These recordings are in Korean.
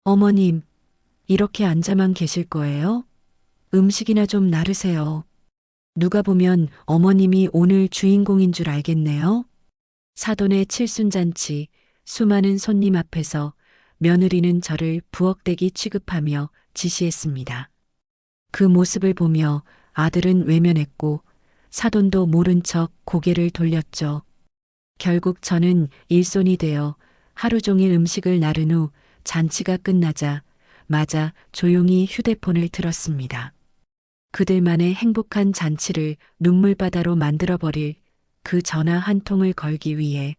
어머님, 이렇게 앉아만 계실 거예요? 음식이나 좀 나르세요. 누가 보면 어머님이 오늘 주인공인 줄 알겠네요. 사돈의 칠순잔치, 수많은 손님 앞에서 며느리는 저를 부엌대기 취급하며 지시했습니다. 그 모습을 보며 아들은 외면했고 사돈도 모른 척 고개를 돌렸죠. 결국 저는 일손이 되어 하루 종일 음식을 나른 후 잔치가 끝나자 맞아 조용히 휴대폰을 들었습니다. 그들만의 행복한 잔치를 눈물바다로 만들어버릴 그 전화 한 통을 걸기 위해.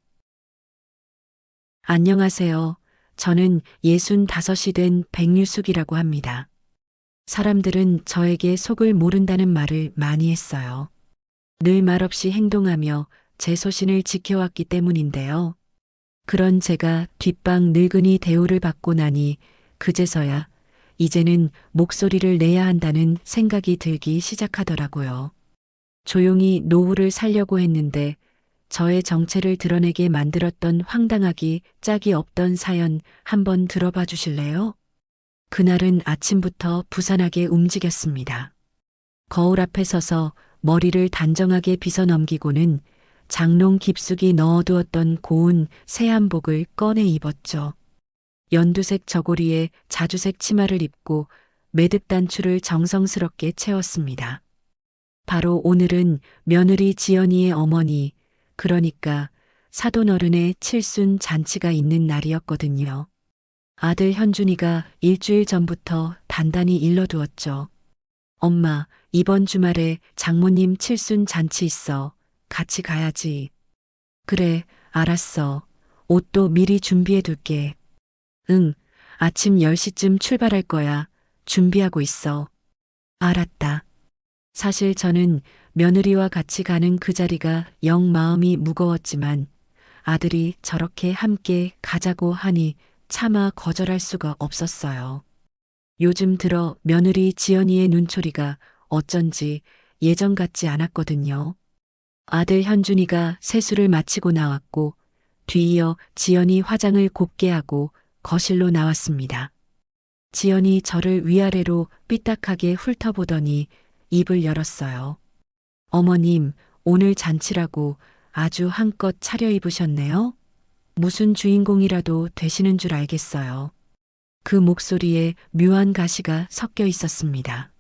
안녕하세요. 저는 65이 된 백유숙이라고 합니다. 사람들은 저에게 속을 모른다는 말을 많이 했어요. 늘 말없이 행동하며 제 소신을 지켜왔기 때문인데요. 그런 제가 뒷방 늙은이 대우를 받고 나니 그제서야 이제는 목소리를 내야 한다는 생각이 들기 시작하더라고요. 조용히 노후를 살려고 했는데 저의 정체를 드러내게 만들었던 황당하기 짝이 없던 사연 한번 들어봐 주실래요? 그날은 아침부터 부산하게 움직였습니다. 거울 앞에 서서 머리를 단정하게 빗어 넘기고는 장롱 깊숙이 넣어두었던 고운 새 한복을 꺼내 입었죠. 연두색 저고리에 자주색 치마를 입고 매듭 단추를 정성스럽게 채웠습니다. 바로 오늘은 며느리 지연이의 어머니, 그러니까 사돈어른의 칠순 잔치가 있는 날이었거든요. 아들 현준이가 일주일 전부터 단단히 일러두었죠. 엄마, 이번 주말에 장모님 칠순 잔치 있어. 같이 가야지. 그래, 알았어. 옷도 미리 준비해 둘게. 응, 아침 10시쯤 출발할 거야. 준비하고 있어. 알았다. 사실 저는 며느리와 같이 가는 그 자리가 영 마음이 무거웠지만 아들이 저렇게 함께 가자고 하니 차마 거절할 수가 없었어요. 요즘 들어 며느리 지연이의 눈초리가 어쩐지 예전 같지 않았거든요. 아들 현준이가 세수를 마치고 나왔고 뒤이어 지연이 화장을 곱게 하고 거실로 나왔습니다. 지연이 저를 위아래로 삐딱하게 훑어보더니 입을 열었어요. 어머님, 오늘 잔치라고 아주 한껏 차려입으셨네요. 무슨 주인공이라도 되시는 줄 알겠어요. 그 목소리에 묘한 가시가 섞여 있었습니다.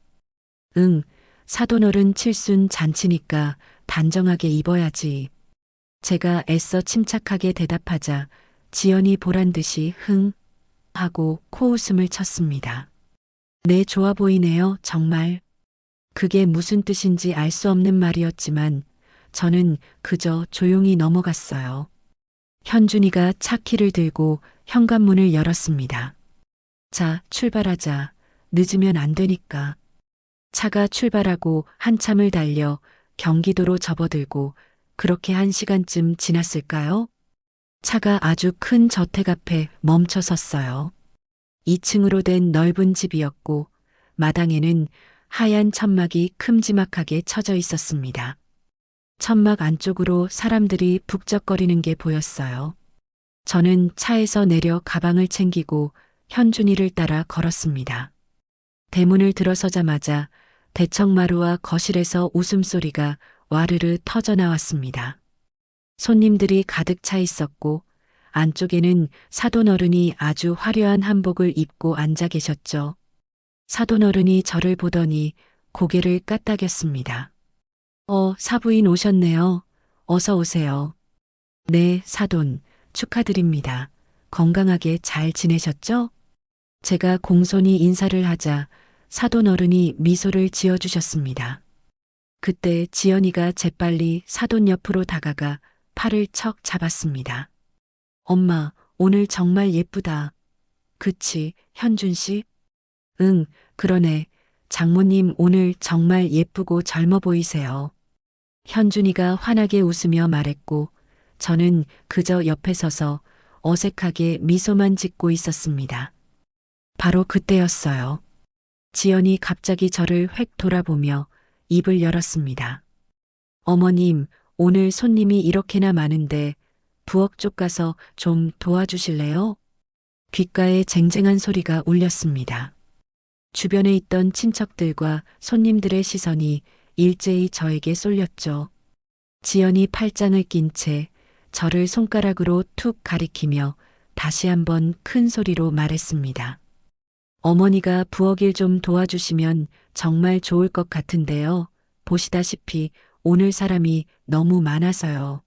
응, 사돈어른 칠순 잔치니까 단정하게 입어야지. 제가 애써 침착하게 대답하자 지연이 보란 듯이 흥 하고 코웃음을 쳤습니다. 네, 좋아 보이네요, 정말. 그게 무슨 뜻인지 알 수 없는 말이었지만 저는 그저 조용히 넘어갔어요. 현준이가 차 키를 들고 현관문을 열었습니다. 자, 출발하자. 늦으면 안 되니까. 차가 출발하고 한참을 달려 경기도로 접어들고 그렇게 1시간쯤 지났을까요? 차가 아주 큰 저택 앞에 멈춰 섰어요. 2층으로 된 넓은 집이었고 마당에는 하얀 천막이 큼지막하게 쳐져 있었습니다. 천막 안쪽으로 사람들이 북적거리는 게 보였어요. 저는 차에서 내려 가방을 챙기고 현준이를 따라 걸었습니다. 대문을 들어서자마자 대청마루와 거실에서 웃음소리가 와르르 터져 나왔습니다. 손님들이 가득 차 있었고 안쪽에는 사돈어른이 아주 화려한 한복을 입고 앉아 계셨죠. 사돈어른이 저를 보더니 고개를 까딱였습니다. 사부인 오셨네요. 어서 오세요. 네, 사돈, 축하드립니다. 건강하게 잘 지내셨죠? 제가 공손히 인사를 하자 사돈어른이 미소를 지어주셨습니다. 그때 지연이가 재빨리 사돈 옆으로 다가가 팔을 척 잡았습니다. 엄마, 오늘 정말 예쁘다. 그치, 현준 씨? 응, 그러네. 장모님 오늘 정말 예쁘고 젊어 보이세요. 현준이가 환하게 웃으며 말했고 저는 그저 옆에 서서 어색하게 미소만 짓고 있었습니다. 바로 그때였어요. 지연이 갑자기 저를 획 돌아보며 입을 열었습니다. 어머님, 오늘 손님이 이렇게나 많은데 부엌 쪽 가서 좀 도와주실래요? 귓가에 쟁쟁한 소리가 울렸습니다. 주변에 있던 친척들과 손님들의 시선이 일제히 저에게 쏠렸죠. 지연이 팔짱을 낀 채 저를 손가락으로 툭 가리키며 다시 한번 큰 소리로 말했습니다. 어머니가 부엌 일 좀 도와주시면 정말 좋을 것 같은데요. 보시다시피 오늘 사람이 너무 많아서요.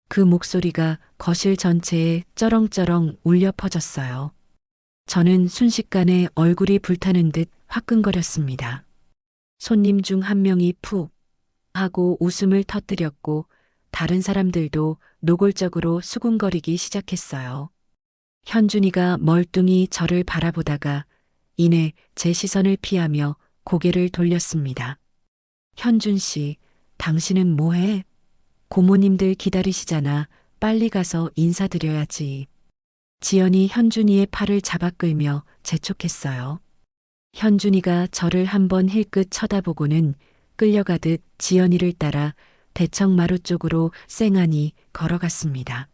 그 목소리가 거실 전체에 쩌렁쩌렁 울려 퍼졌어요. 저는 순식간에 얼굴이 불타는 듯 화끈거렸습니다. 손님 중 한 명이 푹 하고 웃음을 터뜨렸고 다른 사람들도 노골적으로 수군거리기 시작했어요. 현준이가 멀뚱히 저를 바라보다가 이내 제 시선을 피하며 고개를 돌렸습니다. 현준 씨, 당신은 뭐해? 고모님들 기다리시잖아. 빨리 가서 인사드려야지. 지연이 현준이의 팔을 잡아 끌며 재촉했어요. 현준이가 저를 한번 힐끗 쳐다보고는 끌려가듯 지연이를 따라 대청마루 쪽으로 쌩하니 걸어갔습니다.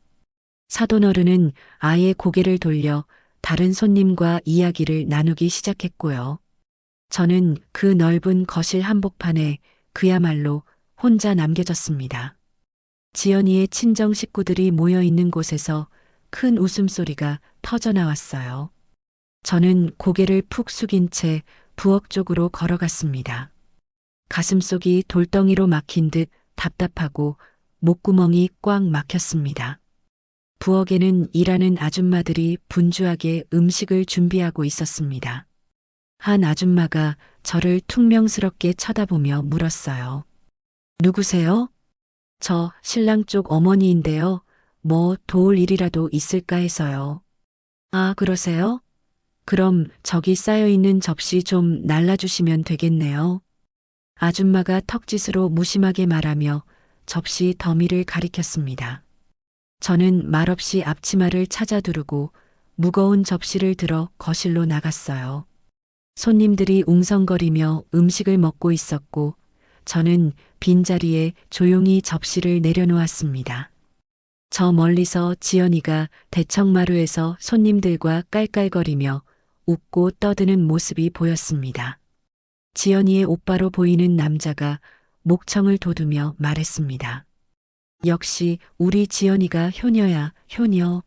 사돈어른은 아예 고개를 돌려 다른 손님과 이야기를 나누기 시작했고요. 저는 그 넓은 거실 한복판에 그야말로 혼자 남겨졌습니다. 지연이의 친정 식구들이 모여 있는 곳에서 큰 웃음소리가 터져나왔어요. 저는 고개를 푹 숙인 채 부엌 쪽으로 걸어갔습니다. 가슴속이 돌덩이로 막힌 듯 답답하고 목구멍이 꽉 막혔습니다. 부엌에는 일하는 아줌마들이 분주하게 음식을 준비하고 있었습니다. 한 아줌마가 저를 퉁명스럽게 쳐다보며 물었어요. 누구세요? 저 신랑 쪽 어머니인데요. 뭐 도울 일이라도 있을까 해서요. 아, 그러세요? 그럼 저기 쌓여있는 접시 좀 날라주시면 되겠네요. 아줌마가 턱짓으로 무심하게 말하며 접시 더미를 가리켰습니다. 저는 말없이 앞치마를 찾아 두르고 무거운 접시를 들어 거실로 나갔어요. 손님들이 웅성거리며 음식을 먹고 있었고 저는 빈자리에 조용히 접시를 내려놓았습니다. 저 멀리서 지연이가 대청마루에서 손님들과 깔깔거리며 웃고 떠드는 모습이 보였습니다. 지연이의 오빠로 보이는 남자가 목청을 돋우며 말했습니다. 역시 우리 지연이가 효녀야, 효녀.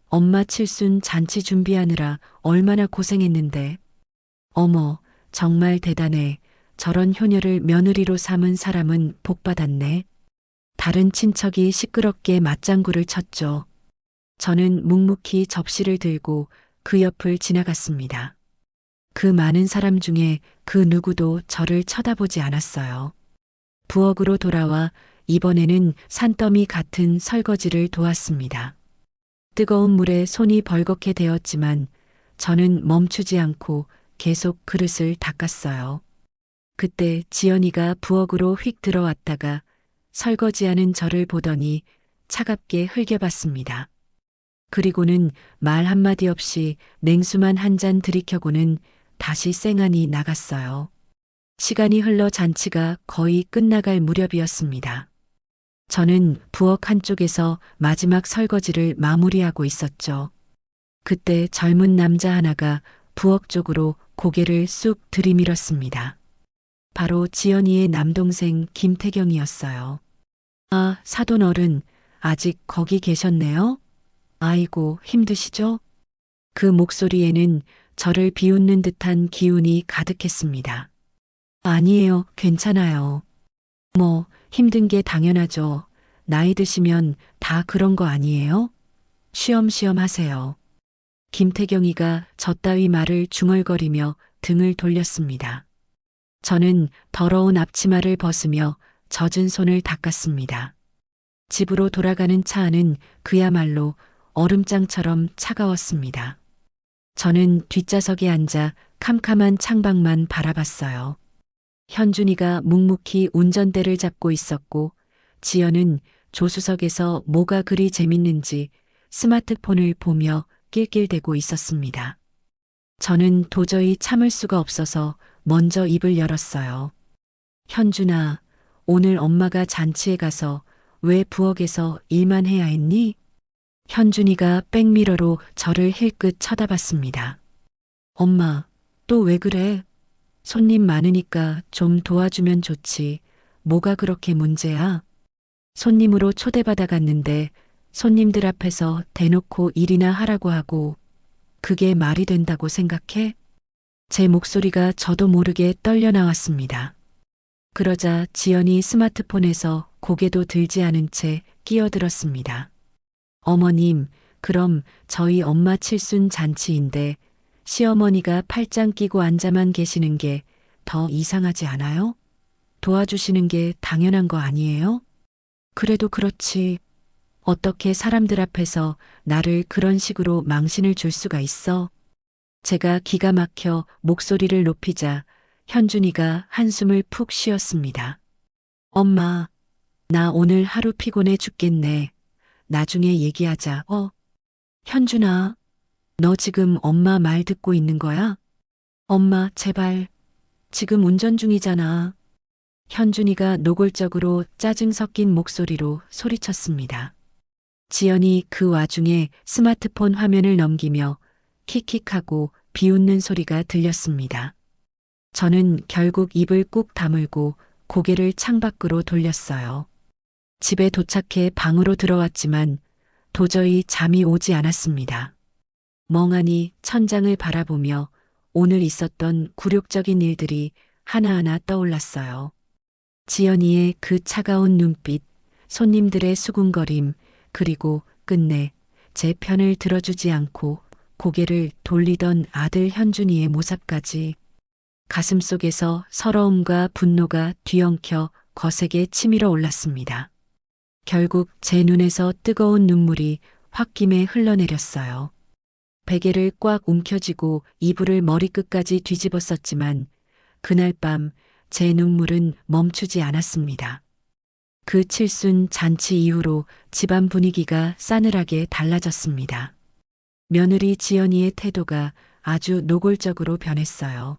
엄마 칠순 잔치 준비하느라 얼마나 고생했는데. 어머, 정말 대단해. 저런 효녀를 며느리로 삼은 사람은 복받았네. 다른 친척이 시끄럽게 맞장구를 쳤죠. 저는 묵묵히 접시를 들고 그 옆을 지나갔습니다. 그 많은 사람 중에 그 누구도 저를 쳐다보지 않았어요. 부엌으로 돌아와 이번에는 산더미 같은 설거지를 도왔습니다. 뜨거운 물에 손이 벌겋게 되었지만 저는 멈추지 않고 계속 그릇을 닦았어요. 그때 지연이가 부엌으로 휙 들어왔다가 설거지하는 저를 보더니 차갑게 흘겨봤습니다. 그리고는 말 한마디 없이 냉수만 한 잔 들이켜고는 다시 쌩하니 나갔어요. 시간이 흘러 잔치가 거의 끝나갈 무렵이었습니다. 저는 부엌 한쪽에서 마지막 설거지를 마무리하고 있었죠. 그때 젊은 남자 하나가 부엌 쪽으로 고개를 쑥 들이밀었습니다. 바로 지연이의 남동생 김태경이었어요. 아, 사돈 어른, 아직 거기 계셨네요? 아이고, 힘드시죠? 그 목소리에는 저를 비웃는 듯한 기운이 가득했습니다. 아니에요, 괜찮아요. 뭐, 힘든 게 당연하죠. 나이 드시면 다 그런 거 아니에요? 쉬엄쉬엄 하세요. 김태경이가 저 따위 말을 중얼거리며 등을 돌렸습니다. 저는 더러운 앞치마를 벗으며 젖은 손을 닦았습니다. 집으로 돌아가는 차 안은 그야말로 얼음장처럼 차가웠습니다. 저는 뒷좌석에 앉아 캄캄한 창밖만 바라봤어요. 현준이가 묵묵히 운전대를 잡고 있었고 지연은 조수석에서 뭐가 그리 재밌는지 스마트폰을 보며 낄낄대고 있었습니다. 저는 도저히 참을 수가 없어서 먼저 입을 열었어요. 현준아, 오늘 엄마가 잔치에 가서 왜 부엌에서 일만 해야 했니? 현준이가 백미러로 저를 힐끗 쳐다봤습니다. 엄마, 또 왜 그래? 손님 많으니까 좀 도와주면 좋지. 뭐가 그렇게 문제야? 손님으로 초대받아 갔는데 손님들 앞에서 대놓고 일이나 하라고 하고 그게 말이 된다고 생각해? 제 목소리가 저도 모르게 떨려 나왔습니다. 그러자 지연이 스마트폰에서 고개도 들지 않은 채 끼어들었습니다. 어머님, 그럼 저희 엄마 칠순 잔치인데 시어머니가 팔짱 끼고 앉아만 계시는 게 더 이상하지 않아요? 도와주시는 게 당연한 거 아니에요? 그래도 그렇지. 어떻게 사람들 앞에서 나를 그런 식으로 망신을 줄 수가 있어? 제가 기가 막혀 목소리를 높이자 현준이가 한숨을 푹 쉬었습니다. 엄마, 나 오늘 하루 피곤해 죽겠네. 나중에 얘기하자. 현준아, 너 지금 엄마 말 듣고 있는 거야? 엄마, 제발. 지금 운전 중이잖아. 현준이가 노골적으로 짜증 섞인 목소리로 소리쳤습니다. 지연이 그 와중에 스마트폰 화면을 넘기며 킥킥하고 비웃는 소리가 들렸습니다. 저는 결국 입을 꾹 다물고 고개를 창밖으로 돌렸어요. 집에 도착해 방으로 들어왔지만 도저히 잠이 오지 않았습니다. 멍하니 천장을 바라보며 오늘 있었던 굴욕적인 일들이 하나하나 떠올랐어요. 지연이의 그 차가운 눈빛, 손님들의 수군거림, 그리고 끝내 제 편을 들어주지 않고 고개를 돌리던 아들 현준이의 모습까지 가슴속에서 서러움과 분노가 뒤엉켜 거세게 치밀어 올랐습니다. 결국 제 눈에서 뜨거운 눈물이 홧김에 흘러내렸어요. 베개를 꽉 움켜쥐고 이불을 머리끝까지 뒤집었었지만 그날 밤 제 눈물은 멈추지 않았습니다. 그 칠순 잔치 이후로 집안 분위기가 싸늘하게 달라졌습니다. 며느리 지연이의 태도가 아주 노골적으로 변했어요.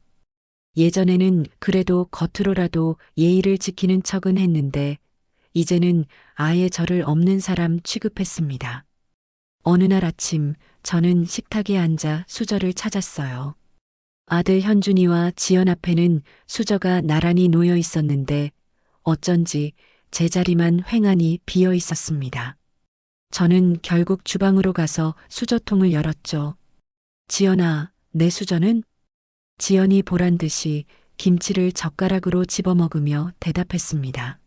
예전에는 그래도 겉으로라도 예의를 지키는 척은 했는데 이제는 아예 저를 없는 사람 취급했습니다. 어느 날 아침 저는 식탁에 앉아 수저를 찾았어요. 아들 현준이와 지연 앞에는 수저가 나란히 놓여 있었는데 어쩐지 제자리만 휑하니 비어 있었습니다. 저는 결국 주방으로 가서 수저통을 열었죠. 지연아, 내 수저는? 지연이 보란 듯이 김치를 젓가락으로 집어먹으며 대답했습니다.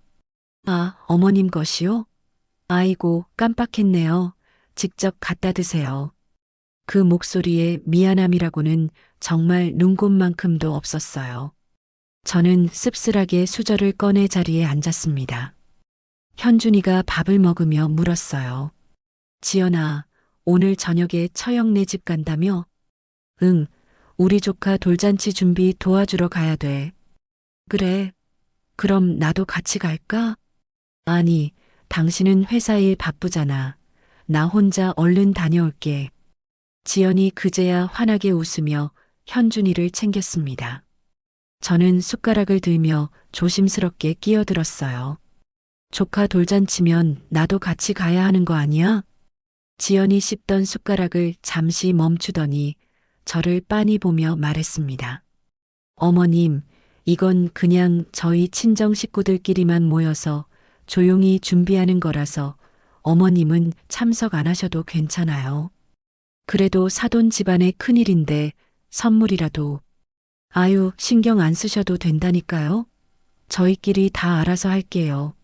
아, 어머님 것이요? 아이고, 깜빡했네요. 직접 갖다 드세요. 그 목소리에 미안함이라고는 정말 눈곱만큼도 없었어요. 저는 씁쓸하게 수저를 꺼내 자리에 앉았습니다. 현준이가 밥을 먹으며 물었어요. 지연아, 오늘 저녁에 처형네 집 간다며? 응, 우리 조카 돌잔치 준비 도와주러 가야 돼. 그래, 그럼 나도 같이 갈까? 아니, 당신은 회사 일 바쁘잖아. 나 혼자 얼른 다녀올게. 지연이 그제야 환하게 웃으며 현준이를 챙겼습니다. 저는 숟가락을 들며 조심스럽게 끼어들었어요. 조카 돌잔치면 나도 같이 가야 하는 거 아니야? 지연이 씹던 숟가락을 잠시 멈추더니 저를 빤히 보며 말했습니다. 어머님, 이건 그냥 저희 친정 식구들끼리만 모여서 조용히 준비하는 거라서 어머님은 참석 안 하셔도 괜찮아요. 그래도 사돈 집안의 큰일인데 선물이라도. 아유, 신경 안 쓰셔도 된다니까요. 저희끼리 다 알아서 할게요.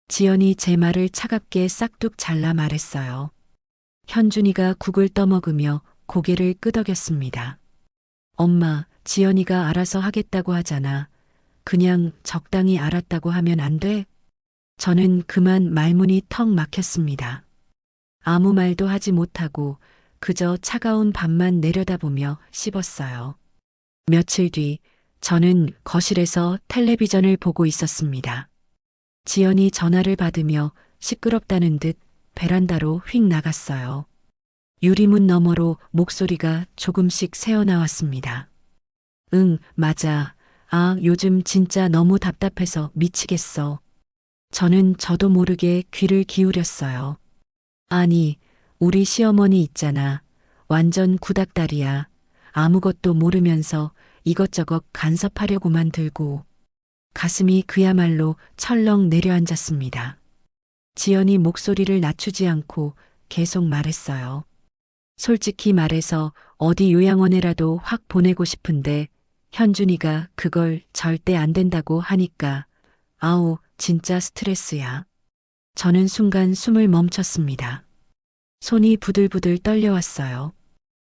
지연이 제 말을 차갑게 싹둑 잘라 말했어요. 현준이가 국을 떠먹으며 고개를 끄덕였습니다. 엄마, 지연이가 알아서 하겠다고 하잖아. 그냥 적당히 알았다고 하면 안 돼? 저는 그만 말문이 턱 막혔습니다. 아무 말도 하지 못하고 그저 차가운 밥만 내려다보며 씹었어요. 며칠 뒤 저는 거실에서 텔레비전을 보고 있었습니다. 지연이 전화를 받으며 시끄럽다는 듯 베란다로 휙 나갔어요. 유리문 너머로 목소리가 조금씩 새어나왔습니다. 응, 맞아. 아, 요즘 진짜 너무 답답해서 미치겠어. 저는 저도 모르게 귀를 기울였어요. 아니, 우리 시어머니 있잖아. 완전 구닥다리야. 아무것도 모르면서 이것저것 간섭하려고만 들고. 가슴이 그야말로 철렁 내려앉았습니다. 지연이 목소리를 낮추지 않고 계속 말했어요. 솔직히 말해서 어디 요양원에라도 확 보내고 싶은데 현준이가 그걸 절대 안 된다고 하니까 아우 진짜 스트레스야. 저는 순간 숨을 멈췄습니다. 손이 부들부들 떨려왔어요.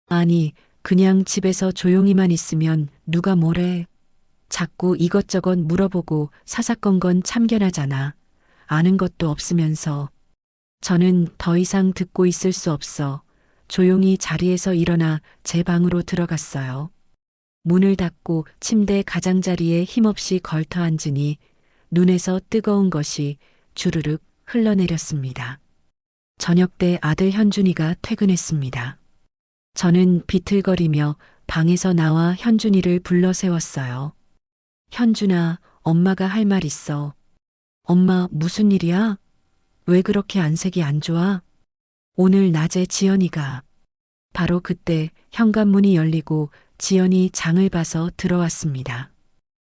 아니 그냥 집에서 조용히만 있으면 누가 뭐래. 자꾸 이것저것 물어보고 사사건건 참견하잖아. 아는 것도 없으면서. 저는 더 이상 듣고 있을 수 없어 조용히 자리에서 일어나 제 방으로 들어갔어요. 문을 닫고 침대 가장자리에 힘없이 걸터 앉으니 눈에서 뜨거운 것이 주르륵 흘러내렸습니다. 저녁 때 아들 현준이가 퇴근했습니다. 저는 비틀거리며 방에서 나와 현준이를 불러 세웠어요. 현준아, 엄마가 할 말 있어. 엄마, 무슨 일이야? 왜 그렇게 안색이 안 좋아? 오늘 낮에 지연이가. 바로 그때 현관문이 열리고 지연이 장을 봐서 들어왔습니다.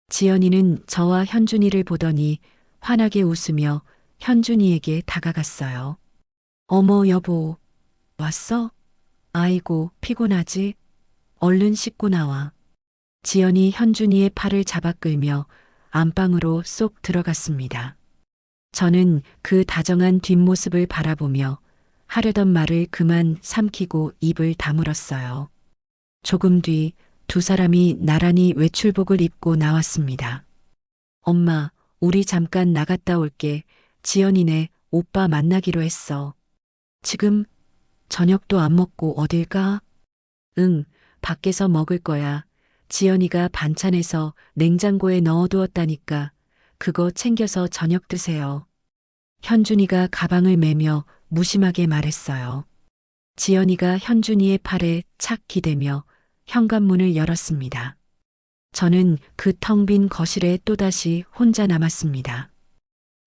지연이는 저와 현준이를 보더니 환하게 웃으며 현준이에게 다가갔어요. 어머, 여보. 왔어? 아이고, 피곤하지? 얼른 씻고 나와. 지연이 현준이의 팔을 잡아 끌며 안방으로 쏙 들어갔습니다. 저는 그 다정한 뒷모습을 바라보며 하려던 말을 그만 삼키고 입을 다물었어요. 조금 뒤 두 사람이 나란히 외출복을 입고 나왔습니다. 엄마, 우리 잠깐 나갔다 올게. 지연이네 오빠 만나기로 했어. 지금 저녁도 안 먹고 어딜 가? 응, 밖에서 먹을 거야. 지연이가 반찬해서 냉장고에 넣어두었다니까 그거 챙겨서 저녁 드세요. 현준이가 가방을 매며 무심하게 말했어요. 지연이가 현준이의 팔에 착 기대며 현관문을 열었습니다. 저는 그 텅 빈 거실에 또다시 혼자 남았습니다.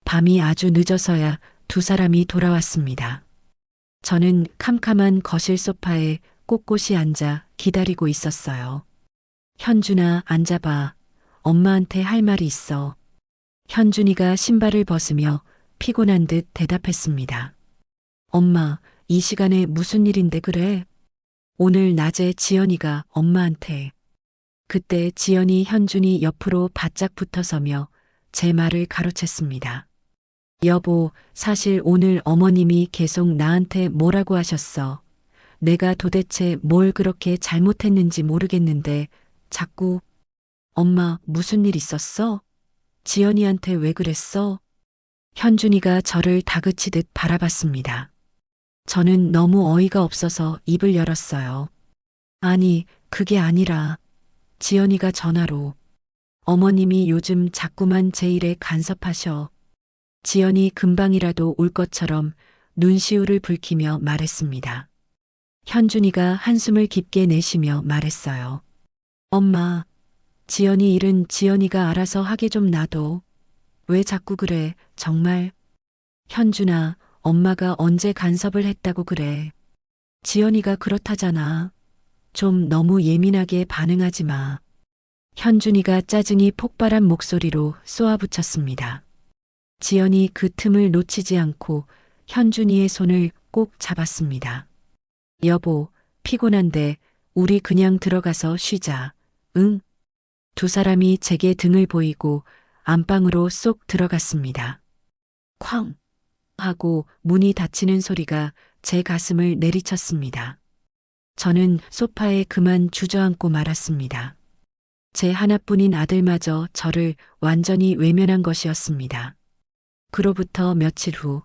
밤이 아주 늦어서야 두 사람이 돌아왔습니다. 저는 캄캄한 거실 소파에 꼿꼿이 앉아 기다리고 있었어요. 현준아, 앉아봐. 엄마한테 할 말이 있어. 현준이가 신발을 벗으며 피곤한 듯 대답했습니다. 엄마, 이 시간에 무슨 일인데 그래? 오늘 낮에 지연이가 엄마한테. 그때 지연이 현준이 옆으로 바짝 붙어서며 제 말을 가로챘습니다. 여보, 사실 오늘 어머님이 계속 나한테 뭐라고 하셨어. 내가 도대체 뭘 그렇게 잘못했는지 모르겠는데 자꾸 엄마 무슨 일 있었어? 지연이한테 왜 그랬어? 현준이가 저를 다그치듯 바라봤습니다. 저는 너무 어이가 없어서 입을 열었어요. 아니, 그게 아니라 지연이가 전화로 어머님이 요즘 자꾸만 제 일에 간섭하셔. 지연이 금방이라도 올 것처럼 눈시울을 붉히며 말했습니다. 현준이가 한숨을 깊게 내쉬며 말했어요. 엄마, 지연이 일은 지연이가 알아서 하게 좀 놔둬. 왜 자꾸 그래, 정말. 현준아, 엄마가 언제 간섭을 했다고 그래. 지연이가 그렇다잖아. 좀 너무 예민하게 반응하지 마. 현준이가 짜증이 폭발한 목소리로 쏘아붙였습니다. 지연이 그 틈을 놓치지 않고 현준이의 손을 꼭 잡았습니다. 여보, 피곤한데 우리 그냥 들어가서 쉬자. 응? 두 사람이 제게 등을 보이고 안방으로 쏙 들어갔습니다. 쾅! 하고 문이 닫히는 소리가 제 가슴을 내리쳤습니다. 저는 소파에 그만 주저앉고 말았습니다. 제 하나뿐인 아들마저 저를 완전히 외면한 것이었습니다. 그로부터 며칠 후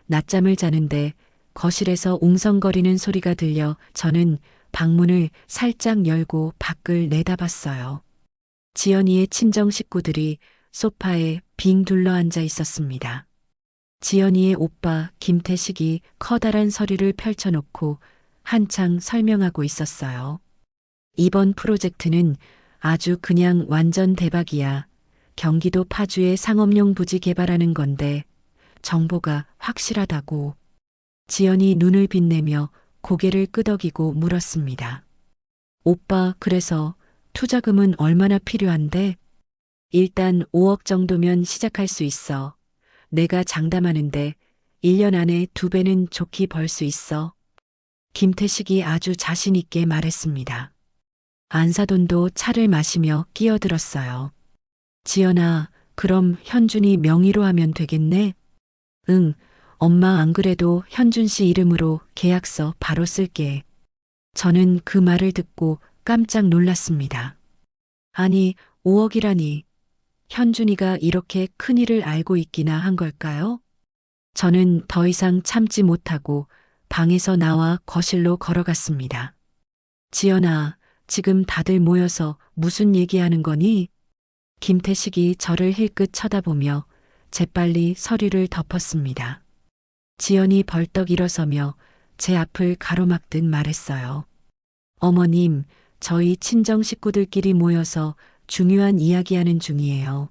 낮잠을 자는데 거실에서 웅성거리는 소리가 들려 저는 방문을 살짝 열고 밖을 내다봤어요. 지연이의 친정 식구들이 소파에 빙 둘러 앉아 있었습니다. 지연이의 오빠 김태식이 커다란 서류를 펼쳐놓고 한창 설명하고 있었어요. 이번 프로젝트는 아주 그냥 완전 대박이야. 경기도 파주에 상업용 부지 개발하는 건데 정보가 확실하다고. 지연이 눈을 빛내며 고개를 끄덕이고 물었습니다. 오빠, 그래서 투자금은 얼마나 필요한데? 일단 5억 정도면 시작할 수 있어. 내가 장담하는데 1년 안에 2배는 좋게 벌 수 있어. 김태식이 아주 자신 있게 말했습니다. 안사돈도 차를 마시며 끼어들었어요. 지연아, 그럼 현준이 명의로 하면 되겠네? 응, 엄마 안 그래도 현준 씨 이름으로 계약서 바로 쓸게. 저는 그 말을 듣고 깜짝 놀랐습니다. 아니, 5억이라니. 현준이가 이렇게 큰일을 알고 있기나 한 걸까요? 저는 더 이상 참지 못하고 방에서 나와 거실로 걸어갔습니다. 지연아, 지금 다들 모여서 무슨 얘기하는 거니? 김태식이 저를 힐끗 쳐다보며 재빨리 서류를 덮었습니다. 지연이 벌떡 일어서며 제 앞을 가로막듯 말했어요. 어머님, 저희 친정 식구들끼리 모여서 중요한 이야기하는 중이에요.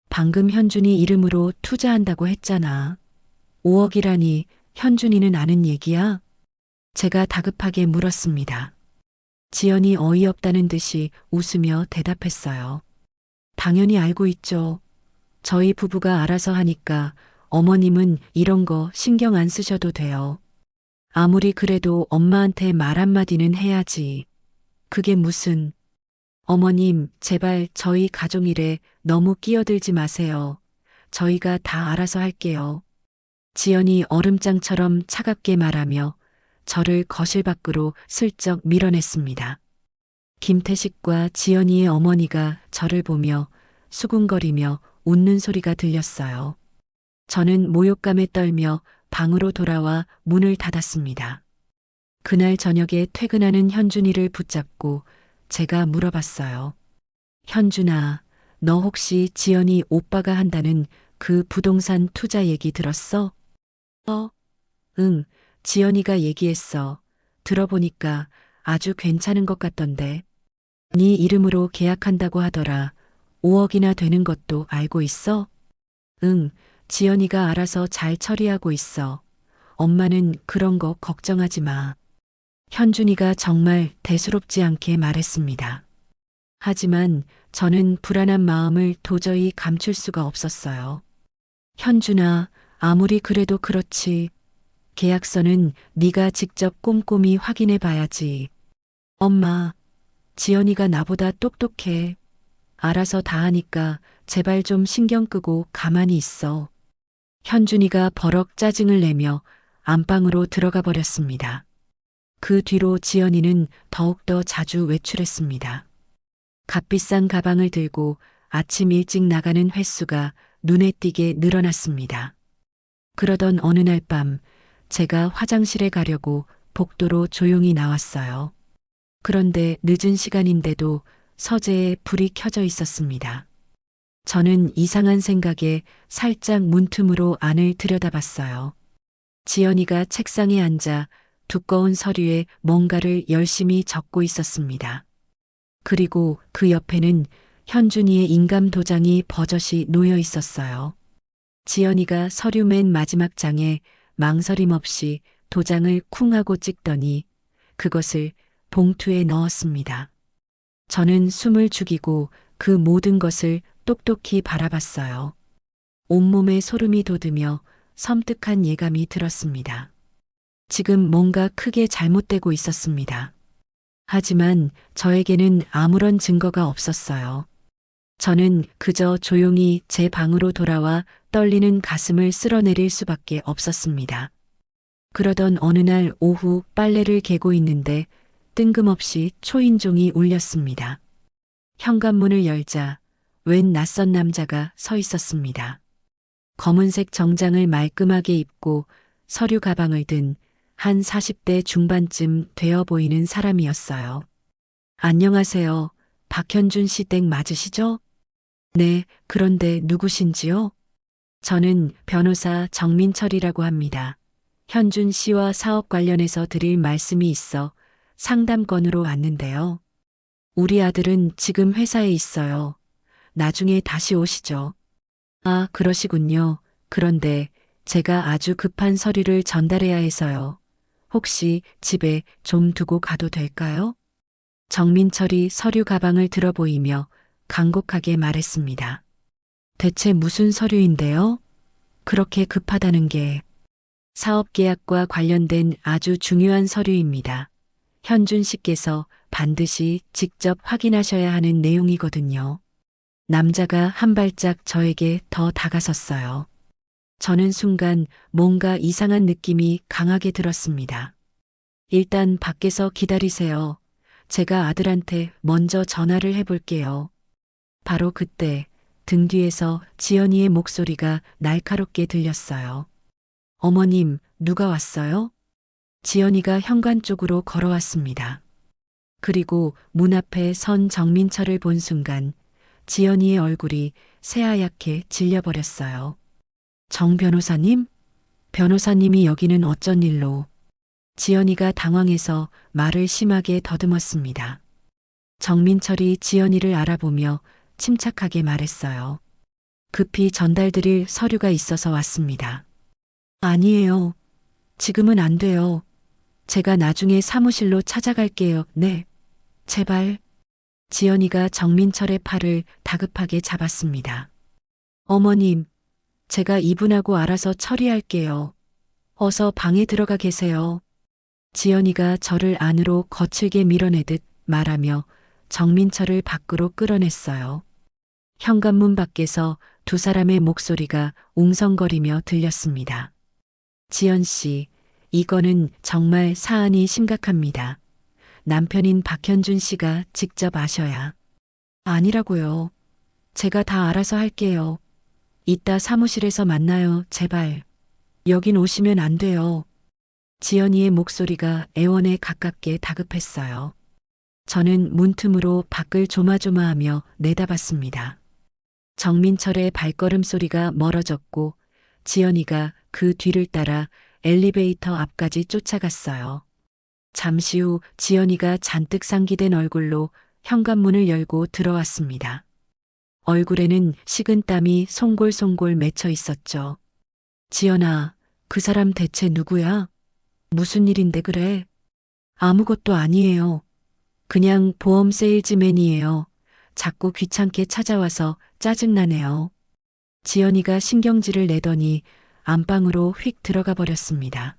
방금 현준이 이름으로 투자한다고 했잖아. 5억이라니 현준이는 아는 얘기야? 제가 다급하게 물었습니다. 지연이 어이없다는 듯이 웃으며 대답했어요. 당연히 알고 있죠. 저희 부부가 알아서 하니까 어머님은 이런 거 신경 안 쓰셔도 돼요. 아무리 그래도 엄마한테 말 한마디는 해야지. 그게 무슨... 어머님, 제발 저희 가족 일에 너무 끼어들지 마세요. 저희가 다 알아서 할게요. 지연이 얼음장처럼 차갑게 말하며 저를 거실 밖으로 슬쩍 밀어냈습니다. 김태식과 지연이의 어머니가 저를 보며 수군거리며 웃는 소리가 들렸어요. 저는 모욕감에 떨며 방으로 돌아와 문을 닫았습니다. 그날 저녁에 퇴근하는 현준이를 붙잡고 제가 물어봤어요. 현준아, 너 혹시 지연이 오빠가 한다는 그 부동산 투자 얘기 들었어? 응, 지연이가 얘기했어. 들어보니까 아주 괜찮은 것 같던데. 네 이름으로 계약한다고 하더라. 5억이나 되는 것도 알고 있어? 응, 지연이가 알아서 잘 처리하고 있어. 엄마는 그런 거 걱정하지 마. 현준이가 정말 대수롭지 않게 말했습니다. 하지만 저는 불안한 마음을 도저히 감출 수가 없었어요. 현준아, 아무리 그래도 그렇지. 계약서는 네가 직접 꼼꼼히 확인해 봐야지. 엄마, 지연이가 나보다 똑똑해. 알아서 다 하니까 제발 좀 신경 끄고 가만히 있어. 현준이가 버럭 짜증을 내며 안방으로 들어가 버렸습니다. 그 뒤로 지연이는 더욱더 자주 외출했습니다. 값비싼 가방을 들고 아침 일찍 나가는 횟수가 눈에 띄게 늘어났습니다. 그러던 어느 날 밤 제가 화장실에 가려고 복도로 조용히 나왔어요. 그런데 늦은 시간인데도 서재에 불이 켜져 있었습니다. 저는 이상한 생각에 살짝 문틈으로 안을 들여다봤어요. 지연이가 책상에 앉아 두꺼운 서류에 뭔가를 열심히 적고 있었습니다. 그리고 그 옆에는 현준이의 인감 도장이 버젓이 놓여 있었어요. 지연이가 서류 맨 마지막 장에 망설임 없이 도장을 쿵 하고 찍더니 그것을 봉투에 넣었습니다. 저는 숨을 죽이고 그 모든 것을 똑똑히 바라봤어요. 온몸에 소름이 돋으며 섬뜩한 예감이 들었습니다. 지금 뭔가 크게 잘못되고 있었습니다. 하지만 저에게는 아무런 증거가 없었어요. 저는 그저 조용히 제 방으로 돌아와 떨리는 가슴을 쓸어내릴 수밖에 없었습니다. 그러던 어느 날 오후 빨래를 개고 있는데 뜬금없이 초인종이 울렸습니다. 현관문을 열자 웬 낯선 남자가 서 있었습니다. 검은색 정장을 말끔하게 입고 서류 가방을 든 한 40대 중반쯤 되어 보이는 사람이었어요. 안녕하세요. 박현준 씨 댁 맞으시죠? 네, 그런데 누구신지요? 저는 변호사 정민철이라고 합니다. 현준 씨와 사업 관련해서 드릴 말씀이 있어 상담건으로 왔는데요. 우리 아들은 지금 회사에 있어요. 나중에 다시 오시죠. 아, 그러시군요. 그런데 제가 아주 급한 서류를 전달해야 해서요. 혹시 집에 좀 두고 가도 될까요? 정민철이 서류 가방을 들어 보이며 간곡하게 말했습니다. 대체 무슨 서류인데요? 그렇게 급하다는 게 사업 계약과 관련된 아주 중요한 서류입니다. 현준 씨께서 반드시 직접 확인하셔야 하는 내용이거든요. 남자가 한 발짝 저에게 더 다가섰어요. 저는 순간 뭔가 이상한 느낌이 강하게 들었습니다. 일단 밖에서 기다리세요. 제가 아들한테 먼저 전화를 해볼게요. 바로 그때 등 뒤에서 지연이의 목소리가 날카롭게 들렸어요. 어머님, 누가 왔어요? 지연이가 현관 쪽으로 걸어왔습니다. 그리고 문 앞에 선 정민철을 본 순간 지연이의 얼굴이 새하얗게 질려버렸어요. 정 변호사님? 변호사님이 여기는 어쩐 일로? 지연이가 당황해서 말을 심하게 더듬었습니다. 정민철이 지연이를 알아보며 침착하게 말했어요. 급히 전달드릴 서류가 있어서 왔습니다. 아니에요. 지금은 안 돼요. 제가 나중에 사무실로 찾아갈게요. 네. 제발. 지연이가 정민철의 팔을 다급하게 잡았습니다. 어머님, 제가 이분하고 알아서 처리할게요. 어서 방에 들어가 계세요. 지연이가 저를 안으로 거칠게 밀어내듯 말하며 정민철을 밖으로 끌어냈어요. 현관문 밖에서 두 사람의 목소리가 웅성거리며 들렸습니다. 지연 씨, 이거는 정말 사안이 심각합니다. 남편인 박현준 씨가 직접 아셔야. 아니라고요. 제가 다 알아서 할게요. 이따 사무실에서 만나요, 제발. 여긴 오시면 안 돼요. 지연이의 목소리가 애원에 가깝게 다급했어요. 저는 문틈으로 밖을 조마조마하며 내다봤습니다. 정민철의 발걸음 소리가 멀어졌고 지연이가 그 뒤를 따라 엘리베이터 앞까지 쫓아갔어요. 잠시 후 지연이가 잔뜩 상기된 얼굴로 현관문을 열고 들어왔습니다. 얼굴에는 식은땀이 송골송골 맺혀 있었죠. 지연아, 그 사람 대체 누구야? 무슨 일인데 그래? 아무것도 아니에요. 그냥 보험 세일즈맨이에요. 자꾸 귀찮게 찾아와서 짜증나네요. 지연이가 신경질을 내더니 안방으로 휙 들어가 버렸습니다.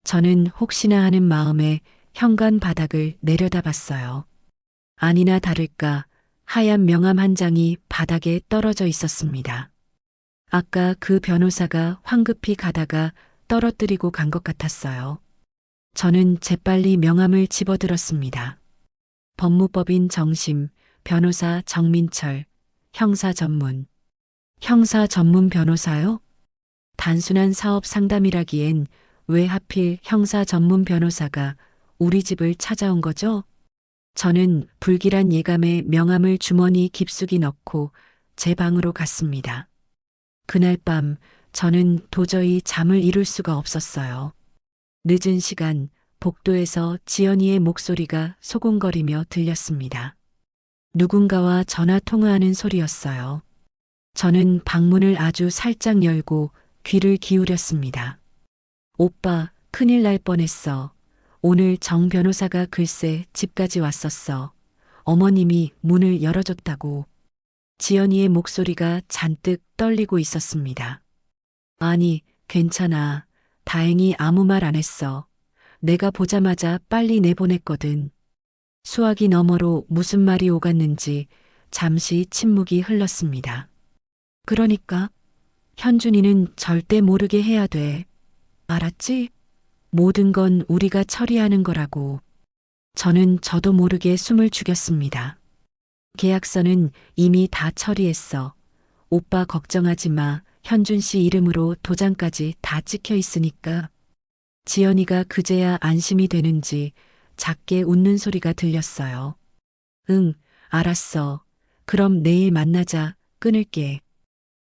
저는 혹시나 하는 마음에 현관 바닥을 내려다봤어요. 아니나 다를까 하얀 명함 한 장이 바닥에 떨어져 있었습니다. 아까 그 변호사가 황급히 가다가 떨어뜨리고 간 것 같았어요. 저는 재빨리 명함을 집어들었습니다. 법무법인 정심, 변호사 정민철, 형사 전문. 형사 전문 변호사요? 단순한 사업 상담이라기엔 왜 하필 형사 전문 변호사가 우리 집을 찾아온 거죠? 저는 불길한 예감에 명함을 주머니 깊숙이 넣고 제 방으로 갔습니다. 그날 밤 저는 도저히 잠을 이룰 수가 없었어요. 늦은 시간 복도에서 지연이의 목소리가 소곤거리며 들렸습니다. 누군가와 전화 통화하는 소리였어요. 저는 방문을 아주 살짝 열고 귀를 기울였습니다. 오빠, 큰일 날 뻔했어. 오늘 정 변호사가 글쎄 집까지 왔었어. 어머님이 문을 열어줬다고. 지연이의 목소리가 잔뜩 떨리고 있었습니다. 아니, 괜찮아. 다행히 아무 말 안 했어. 내가 보자마자 빨리 내보냈거든. 수화기 너머로 무슨 말이 오갔는지 잠시 침묵이 흘렀습니다. 그러니까 현준이는 절대 모르게 해야 돼. 알았지? 모든 건 우리가 처리하는 거라고. 저는 저도 모르게 숨을 죽였습니다. 계약서는 이미 다 처리했어. 오빠 걱정하지 마. 현준 씨 이름으로 도장까지 다 찍혀 있으니까. 지연이가 그제야 안심이 되는지 작게 웃는 소리가 들렸어요. 응, 알았어. 그럼 내일 만나자. 끊을게.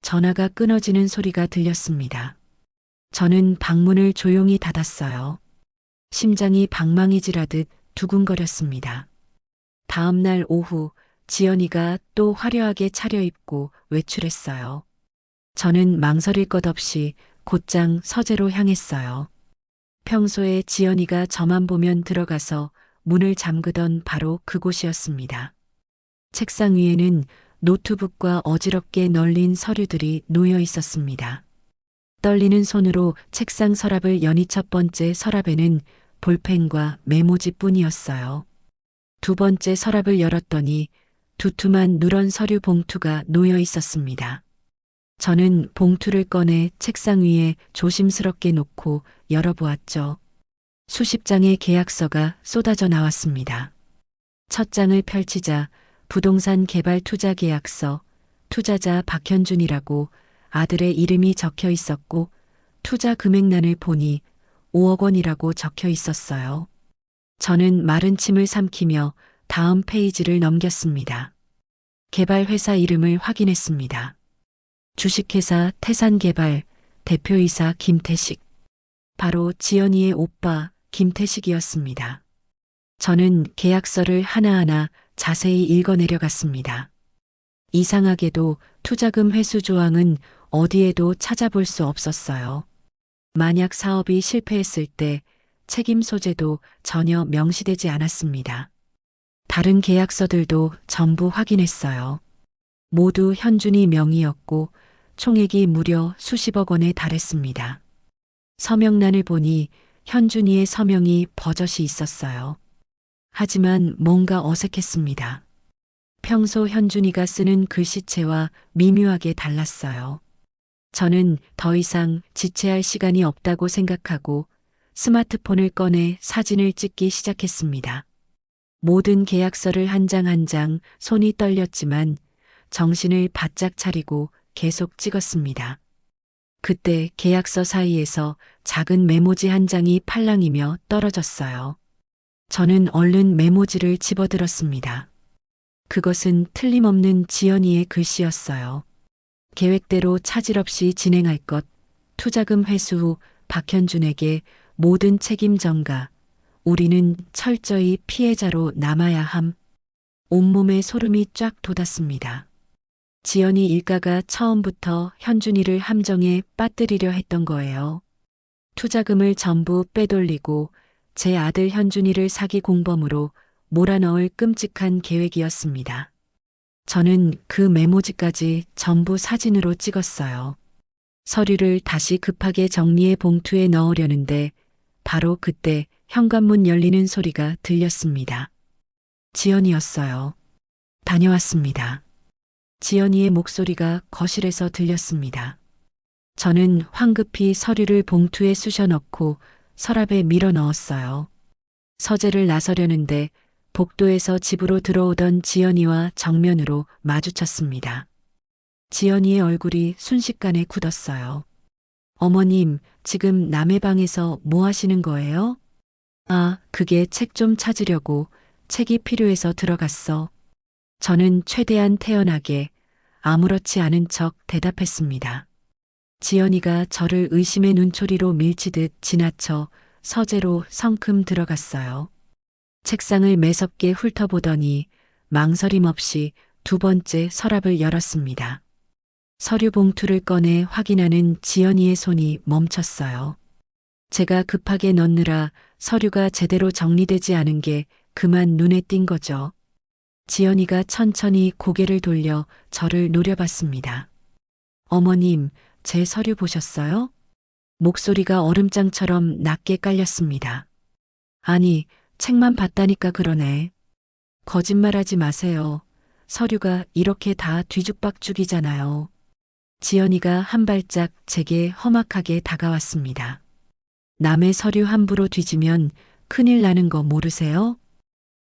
전화가 끊어지는 소리가 들렸습니다. 저는 방문을 조용히 닫았어요. 심장이 방망이질하듯 두근거렸습니다. 다음 날 오후 지연이가 또 화려하게 차려입고 외출했어요. 저는 망설일 것 없이 곧장 서재로 향했어요. 평소에 지연이가 저만 보면 들어가서 문을 잠그던 바로 그곳이었습니다. 책상 위에는 노트북과 어지럽게 널린 서류들이 놓여 있었습니다. 떨리는 손으로 책상 서랍을 여니 첫 번째 서랍에는 볼펜과 메모지뿐이었어요. 두 번째 서랍을 열었더니 두툼한 누런 서류 봉투가 놓여 있었습니다. 저는 봉투를 꺼내 책상 위에 조심스럽게 놓고 열어보았죠. 수십 장의 계약서가 쏟아져 나왔습니다. 첫 장을 펼치자 부동산 개발 투자 계약서, 투자자 박현준이라고 아들의 이름이 적혀 있었고 투자 금액란을 보니 5억 원이라고 적혀 있었어요. 저는 마른 침을 삼키며 다음 페이지를 넘겼습니다. 개발회사 이름을 확인했습니다. 주식회사 태산개발 대표이사 김태식. 바로 지연이의 오빠 김태식이었습니다. 저는 계약서를 하나하나 자세히 읽어내려갔습니다. 이상하게도 투자금 회수 조항은 어디에도 찾아볼 수 없었어요. 만약 사업이 실패했을 때 책임 소재도 전혀 명시되지 않았습니다. 다른 계약서들도 전부 확인했어요. 모두 현준이 명의였고 총액이 무려 수십억 원에 달했습니다. 서명란을 보니 현준이의 서명이 버젓이 있었어요. 하지만 뭔가 어색했습니다. 평소 현준이가 쓰는 글씨체와 미묘하게 달랐어요. 저는 더 이상 지체할 시간이 없다고 생각하고 스마트폰을 꺼내 사진을 찍기 시작했습니다. 모든 계약서를 한 장 한 장 손이 떨렸지만 정신을 바짝 차리고 계속 찍었습니다. 그때 계약서 사이에서 작은 메모지 한 장이 팔랑이며 떨어졌어요. 저는 얼른 메모지를 집어들었습니다. 그것은 틀림없는 지연이의 글씨였어요. 계획대로 차질 없이 진행할 것, 투자금 회수 후 박현준에게 모든 책임 전가, 우리는 철저히 피해자로 남아야 함. 온몸에 소름이 쫙 돋았습니다. 지연이 일가가 처음부터 현준이를 함정에 빠뜨리려 했던 거예요. 투자금을 전부 빼돌리고 제 아들 현준이를 사기 공범으로 몰아넣을 끔찍한 계획이었습니다. 저는 그 메모지까지 전부 사진으로 찍었어요. 서류를 다시 급하게 정리해 봉투에 넣으려는데 바로 그때 현관문 열리는 소리가 들렸습니다. 지연이었어요. 다녀왔습니다. 지연이의 목소리가 거실에서 들렸습니다. 저는 황급히 서류를 봉투에 쑤셔 넣고 서랍에 밀어 넣었어요. 서재를 나서려는데 복도에서 집으로 들어오던 지연이와 정면으로 마주쳤습니다. 지연이의 얼굴이 순식간에 굳었어요. 어머님, 지금 남의 방에서 뭐 하시는 거예요? 아, 그게 책 좀 찾으려고 책이 필요해서 들어갔어. 저는 최대한 태연하게 아무렇지 않은 척 대답했습니다. 지연이가 저를 의심의 눈초리로 밀치듯 지나쳐 서재로 성큼 들어갔어요. 책상을 매섭게 훑어보더니 망설임 없이 두 번째 서랍을 열었습니다. 서류 봉투를 꺼내 확인하는 지연이의 손이 멈췄어요. 제가 급하게 넣느라 서류가 제대로 정리되지 않은 게 그만 눈에 띈 거죠. 지연이가 천천히 고개를 돌려 저를 노려봤습니다. 어머님, 제 서류 보셨어요? 목소리가 얼음장처럼 낮게 깔렸습니다. 아니, 책만 봤다니까 그러네. 거짓말하지 마세요. 서류가 이렇게 다 뒤죽박죽이잖아요. 지연이가 한 발짝 제게 험악하게 다가왔습니다. 남의 서류 함부로 뒤지면 큰일 나는 거 모르세요?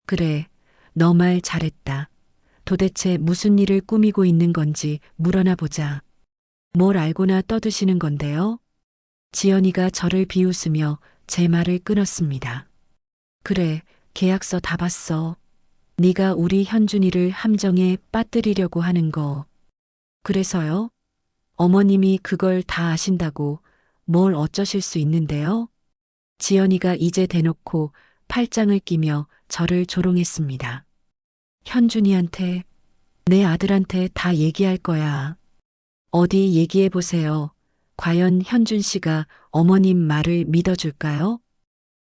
그래, 너 말 잘했다. 도대체 무슨 일을 꾸미고 있는 건지 물어나 보자. 뭘 알고나 떠드시는 건데요? 지연이가 저를 비웃으며 제 말을 끊었습니다. 그래, 계약서 다 봤어. 네가 우리 현준이를 함정에 빠뜨리려고 하는 거. 그래서요? 어머님이 그걸 다 아신다고 뭘 어쩌실 수 있는데요? 지연이가 이제 대놓고 팔짱을 끼며 저를 조롱했습니다. 현준이한테, 내 아들한테 다 얘기할 거야. 어디 얘기해 보세요. 과연 현준 씨가 어머님 말을 믿어줄까요?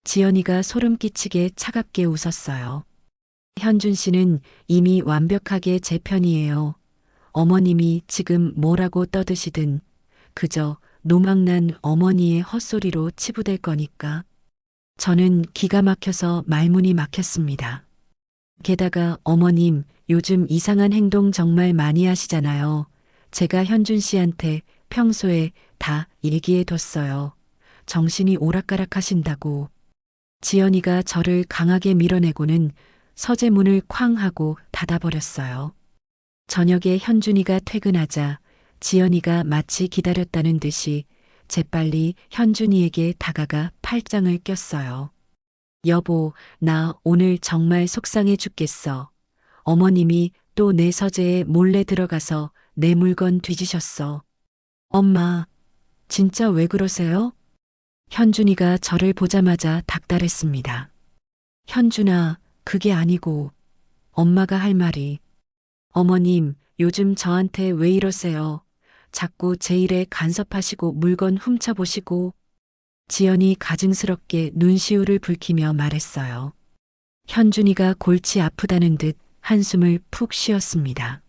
지연이가 소름 끼치게 차갑게 웃었어요. 현준 씨는 이미 완벽하게 제 편이에요. 어머님이 지금 뭐라고 떠드시든 그저 노망난 어머니의 헛소리로 치부될 거니까. 저는 기가 막혀서 말문이 막혔습니다. 게다가 어머님 요즘 이상한 행동 정말 많이 하시잖아요. 제가 현준 씨한테 평소에 다 얘기해뒀어요. 정신이 오락가락 하신다고. 지연이가 저를 강하게 밀어내고는 서재문을 쾅 하고 닫아버렸어요. 저녁에 현준이가 퇴근하자 지연이가 마치 기다렸다는 듯이 재빨리 현준이에게 다가가 팔짱을 꼈어요. 여보, 나 오늘 정말 속상해 죽겠어. 어머님이 또 내 서재에 몰래 들어가서 내 물건 뒤지셨어. 엄마, 진짜 왜 그러세요? 현준이가 저를 보자마자 닥달했습니다. 현준아, 그게 아니고 엄마가 할 말이. 어머님, 요즘 저한테 왜 이러세요? 자꾸 제 일에 간섭하시고 물건 훔쳐보시고. 지연이 가증스럽게 눈시울을 붉히며 말했어요. 현준이가 골치 아프다는 듯 한숨을 푹 쉬었습니다.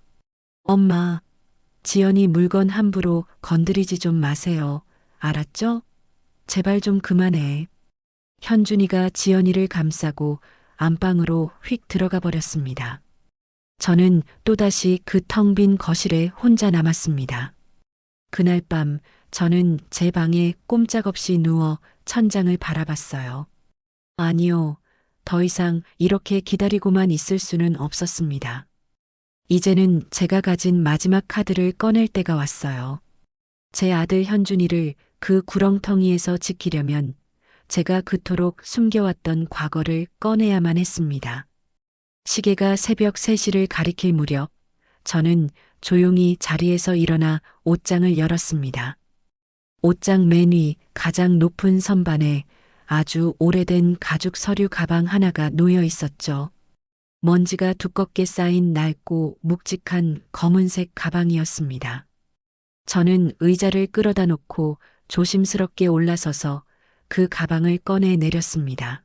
엄마, 지연이 물건 함부로 건드리지 좀 마세요. 알았죠? 제발 좀 그만해. 현준이가 지연이를 감싸고 안방으로 휙 들어가 버렸습니다. 저는 또다시 그 텅 빈 거실에 혼자 남았습니다. 그날 밤 저는 제 방에 꼼짝없이 누워 천장을 바라봤어요. 아니요, 더 이상 이렇게 기다리고만 있을 수는 없었습니다. 이제는 제가 가진 마지막 카드를 꺼낼 때가 왔어요. 제 아들 현준이를 그 구렁텅이에서 지키려면 제가 그토록 숨겨왔던 과거를 꺼내야만 했습니다. 시계가 새벽 3시를 가리킬 무렵 저는 조용히 자리에서 일어나 옷장을 열었습니다. 옷장 맨 위 가장 높은 선반에 아주 오래된 가죽 서류 가방 하나가 놓여 있었죠. 먼지가 두껍게 쌓인 낡고 묵직한 검은색 가방이었습니다. 저는 의자를 끌어다 놓고 조심스럽게 올라서서 그 가방을 꺼내 내렸습니다.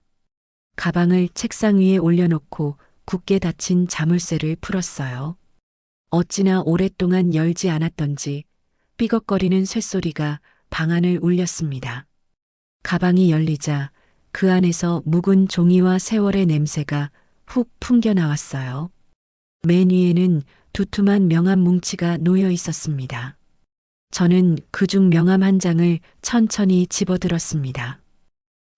가방을 책상 위에 올려놓고 굳게 닫힌 자물쇠를 풀었어요. 어찌나 오랫동안 열지 않았던지 삐걱거리는 쇳소리가 방안을 울렸습니다. 가방이 열리자 그 안에서 묵은 종이와 세월의 냄새가 훅 풍겨 나왔어요. 맨 위에는 두툼한 명함 뭉치가 놓여 있었습니다. 저는 그중 명함 한 장을 천천히 집어들었습니다.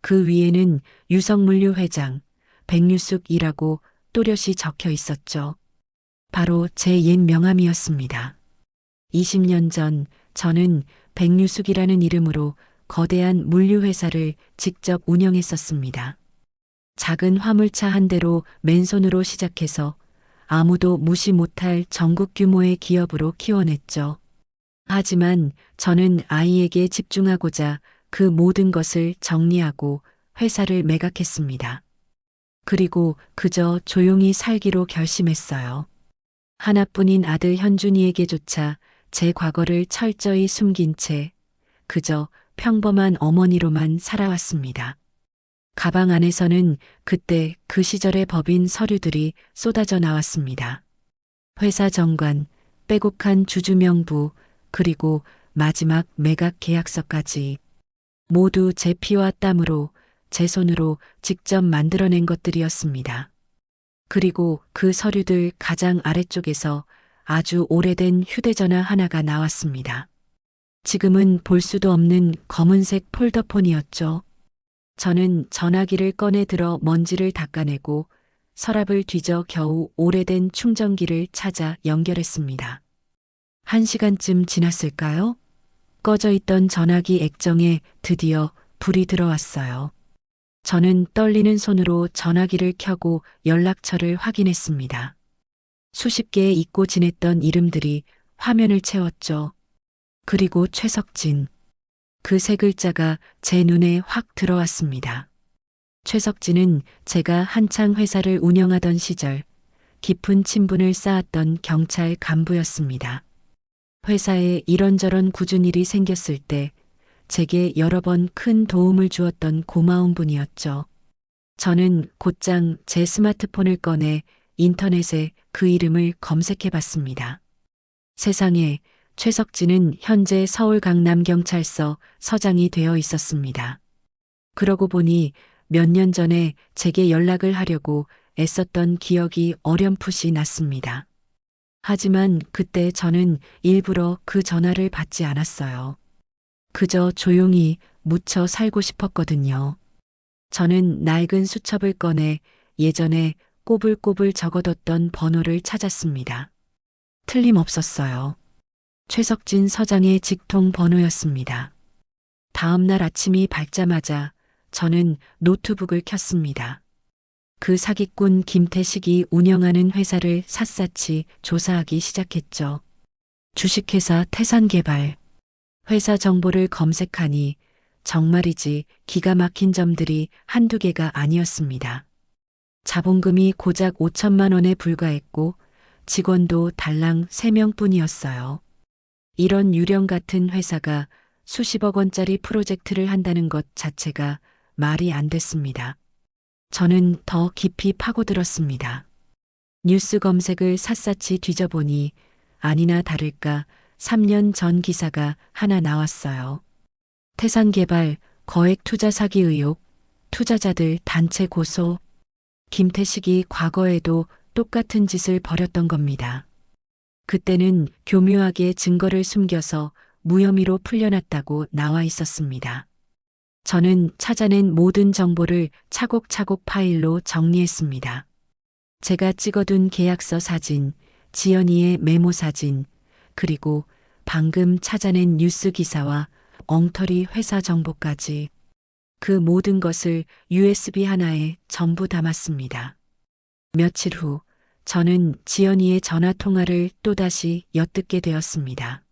그 위에는 유성물류 회장, 백유숙이라고 또렷이 적혀 있었죠. 바로 제 옛 명함이었습니다. 20년 전 저는 백유숙이라는 이름으로 거대한 물류회사를 직접 운영했었습니다. 작은 화물차 한 대로 맨손으로 시작해서 아무도 무시 못할 전국 규모의 기업으로 키워냈죠. 하지만 저는 아이에게 집중하고자 그 모든 것을 정리하고 회사를 매각했습니다. 그리고 그저 조용히 살기로 결심했어요. 하나뿐인 아들 현준이에게조차 제 과거를 철저히 숨긴 채 그저 평범한 어머니로만 살아왔습니다. 가방 안에서는 그때 그 시절의 법인 서류들이 쏟아져 나왔습니다. 회사 정관, 빼곡한 주주명부, 그리고 마지막 매각 계약서까지 모두 제 피와 땀으로 제 손으로 직접 만들어낸 것들이었습니다. 그리고 그 서류들 가장 아래쪽에서 아주 오래된 휴대전화 하나가 나왔습니다. 지금은 볼 수도 없는 검은색 폴더폰이었죠. 저는 전화기를 꺼내 들어 먼지를 닦아내고 서랍을 뒤져 겨우 오래된 충전기를 찾아 연결했습니다. 1시간쯤 지났을까요? 꺼져 있던 전화기 액정에 드디어 불이 들어왔어요. 저는 떨리는 손으로 전화기를 켜고 연락처를 확인했습니다. 수십 개의 잊고 지냈던 이름들이 화면을 채웠죠. 그리고 최석진. 그 세 글자가 제 눈에 확 들어왔습니다. 최석진은 제가 한창 회사를 운영하던 시절 깊은 친분을 쌓았던 경찰 간부였습니다. 회사에 이런저런 굳은 일이 생겼을 때 제게 여러 번 큰 도움을 주었던 고마운 분이었죠. 저는 곧장 제 스마트폰을 꺼내 인터넷에 그 이름을 검색해 봤습니다. 세상에, 최석진은 현재 서울 강남경찰서 서장이 되어 있었습니다. 그러고 보니 몇 년 전에 제게 연락을 하려고 애썼던 기억이 어렴풋이 났습니다. 하지만 그때 저는 일부러 그 전화를 받지 않았어요. 그저 조용히 묻혀 살고 싶었거든요. 저는 낡은 수첩을 꺼내 예전에 꼬불꼬불 적어뒀던 번호를 찾았습니다. 틀림없었어요. 최석진 서장의 직통 번호였습니다. 다음 날 아침이 밝자마자 저는 노트북을 켰습니다. 그 사기꾼 김태식이 운영하는 회사를 샅샅이 조사하기 시작했죠. 주식회사 태산개발. 회사 정보를 검색하니 정말이지 기가 막힌 점들이 한두 개가 아니었습니다. 자본금이 고작 5천만 원에 불과했고 직원도 달랑 3명뿐이었어요. 이런 유령 같은 회사가 수십억 원짜리 프로젝트를 한다는 것 자체가 말이 안 됐습니다. 저는 더 깊이 파고들었습니다. 뉴스 검색을 샅샅이 뒤져보니 아니나 다를까 3년 전 기사가 하나 나왔어요. 태산개발 거액 투자 사기 의혹, 투자자들 단체 고소. 김태식이 과거에도 똑같은 짓을 벌였던 겁니다. 그때는 교묘하게 증거를 숨겨서 무혐의로 풀려났다고 나와 있었습니다. 저는 찾아낸 모든 정보를 차곡차곡 파일로 정리했습니다. 제가 찍어둔 계약서 사진, 지연이의 메모 사진, 그리고 방금 찾아낸 뉴스 기사와 엉터리 회사 정보까지 그 모든 것을 USB 하나에 전부 담았습니다. 며칠 후 저는 지연이의 전화 통화를 또다시 엿듣게 되었습니다.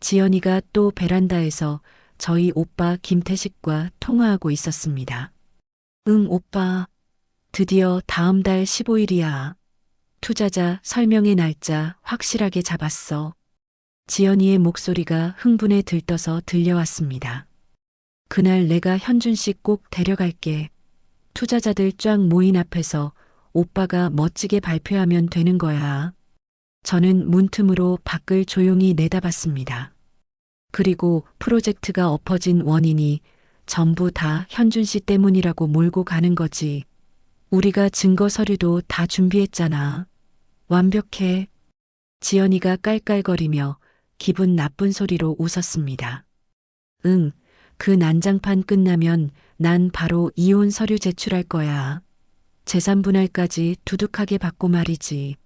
지연이가 또 베란다에서 저희 오빠 김태식과 통화하고 있었습니다. 응, 오빠. 드디어 다음 달 15일이야. 투자자 설명의 날짜 확실하게 잡았어. 지연이의 목소리가 흥분에 들떠서 들려왔습니다. 그날 내가 현준 씨 꼭 데려갈게. 투자자들 쫙 모인 앞에서 오빠가 멋지게 발표하면 되는 거야. 저는 문틈으로 밖을 조용히 내다봤습니다. 그리고 프로젝트가 엎어진 원인이 전부 다 현준 씨 때문이라고 몰고 가는 거지. 우리가 증거 서류도 다 준비했잖아. 완벽해. 지연이가 깔깔거리며 기분 나쁜 소리로 웃었습니다. 응, 그 난장판 끝나면 난 바로 이혼 서류 제출할 거야. 재산 분할까지 두둑하게 받고 말이지.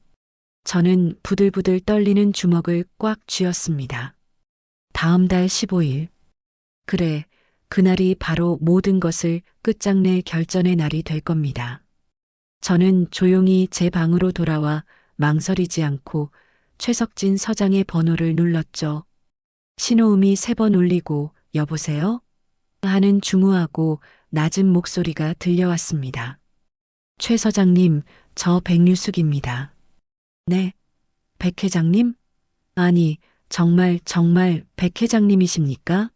저는 부들부들 떨리는 주먹을 꽉 쥐었습니다. 다음 달 15일. 그래, 그날이 바로 모든 것을 끝장낼 결전의 날이 될 겁니다. 저는 조용히 제 방으로 돌아와 망설이지 않고 최석진 서장의 번호를 눌렀죠. 신호음이 3번 울리고 여보세요? 하는 중후하고 낮은 목소리가 들려왔습니다. 최 서장님, 저 백유숙입니다. 네, 백 회장님? 아니, 정말 백 회장님이십니까?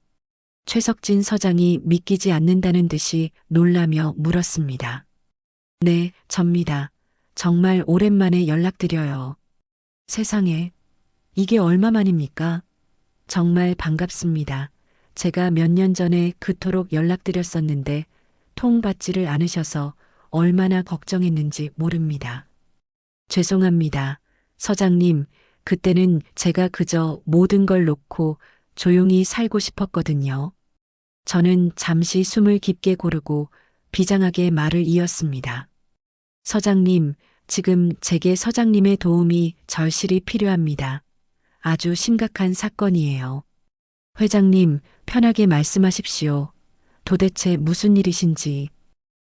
최석진 서장이 믿기지 않는다는 듯이 놀라며 물었습니다. 네, 접니다. 정말 오랜만에 연락드려요. 세상에, 이게 얼마만입니까? 정말 반갑습니다. 제가 몇 년 전에 그토록 연락드렸었는데 통 받지를 않으셔서 얼마나 걱정했는지 모릅니다. 죄송합니다. 서장님, 그때는 제가 그저 모든 걸 놓고 조용히 살고 싶었거든요. 저는 잠시 숨을 깊게 고르고 비장하게 말을 이었습니다. 서장님, 지금 제게 서장님의 도움이 절실히 필요합니다. 아주 심각한 사건이에요. 회장님, 편하게 말씀하십시오. 도대체 무슨 일이신지.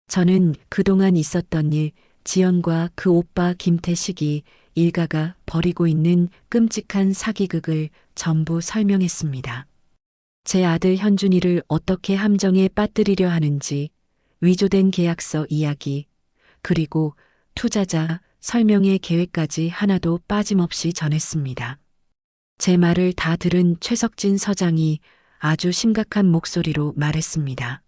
저는 그동안 있었던 일, 지연과 그 오빠 김태식이 일가가 벌이고 있는 끔찍한 사기극을 전부 설명했습니다. 제 아들 현준이를 어떻게 함정에 빠뜨리려 하는지, 위조된 계약서 이야기, 그리고 투자자 설명의 계획까지 하나도 빠짐없이 전했습니다. 제 말을 다 들은 최석진 서장이 아주 심각한 목소리로 말했습니다.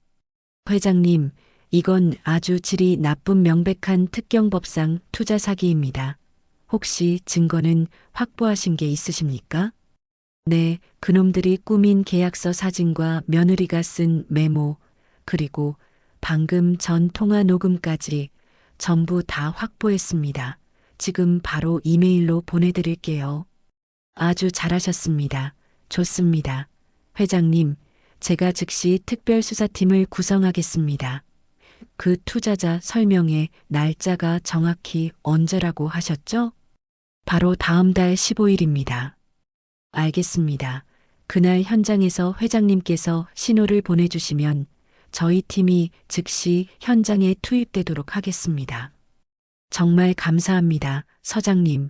회장님, 이건 아주 질이 나쁜 명백한 특경법상 투자 사기입니다. 혹시 증거는 확보하신 게 있으십니까? 네, 그놈들이 꾸민 계약서 사진과 며느리가 쓴 메모, 그리고 방금 전 통화 녹음까지 전부 다 확보했습니다. 지금 바로 이메일로 보내드릴게요. 아주 잘하셨습니다. 좋습니다. 회장님, 제가 즉시 특별수사팀을 구성하겠습니다. 그 투자자 설명의 날짜가 정확히 언제라고 하셨죠? 바로 다음 달 15일입니다. 알겠습니다. 그날 현장에서 회장님께서 신호를 보내주시면 저희 팀이 즉시 현장에 투입되도록 하겠습니다. 정말 감사합니다, 서장님.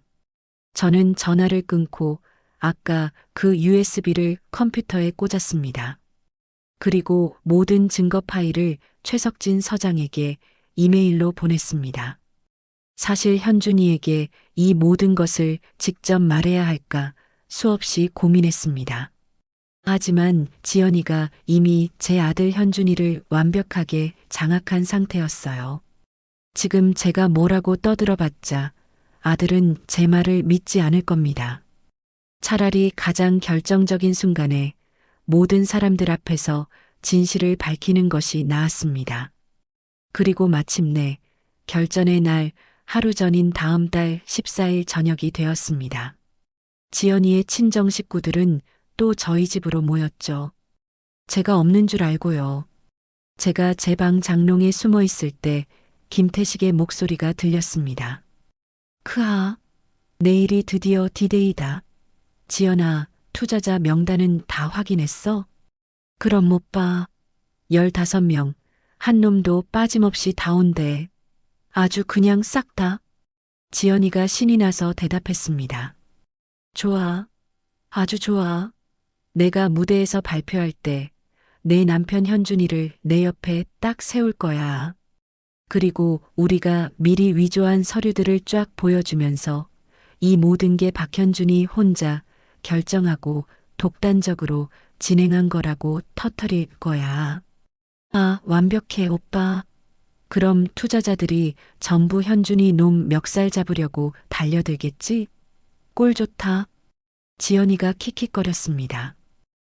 저는 전화를 끊고 아까 그 USB를 컴퓨터에 꽂았습니다. 그리고 모든 증거 파일을 최석진 서장에게 이메일로 보냈습니다. 사실 현준이에게 이 모든 것을 직접 말해야 할까 수없이 고민했습니다. 하지만 지연이가 이미 제 아들 현준이를 완벽하게 장악한 상태였어요. 지금 제가 뭐라고 떠들어봤자 아들은 제 말을 믿지 않을 겁니다. 차라리 가장 결정적인 순간에 모든 사람들 앞에서 진실을 밝히는 것이 나았습니다. 그리고 마침내 결전의 날 하루 전인 다음 달 14일 저녁이 되었습니다. 지연이의 친정 식구들은 또 저희 집으로 모였죠. 제가 없는 줄 알고요. 제가 제 방 장롱에 숨어 있을 때 김태식의 목소리가 들렸습니다. 크아, 내일이 드디어 디데이다. 지연아, 투자자 명단은 다 확인했어? 그럼 못 봐. 15명, 한 놈도 빠짐없이 다 온대. 아주 그냥 싹 다. 지연이가 신이 나서 대답했습니다. 좋아. 아주 좋아. 내가 무대에서 발표할 때 내 남편 현준이를 내 옆에 딱 세울 거야. 그리고 우리가 미리 위조한 서류들을 쫙 보여주면서 이 모든 게 박현준이 혼자 결정하고 독단적으로 진행한 거라고 터뜨릴 거야. 아, 완벽해, 오빠. 그럼 투자자들이 전부 현준이 놈 멱살 잡으려고 달려들겠지? 꼴 좋다. 지연이가 킥킥거렸습니다.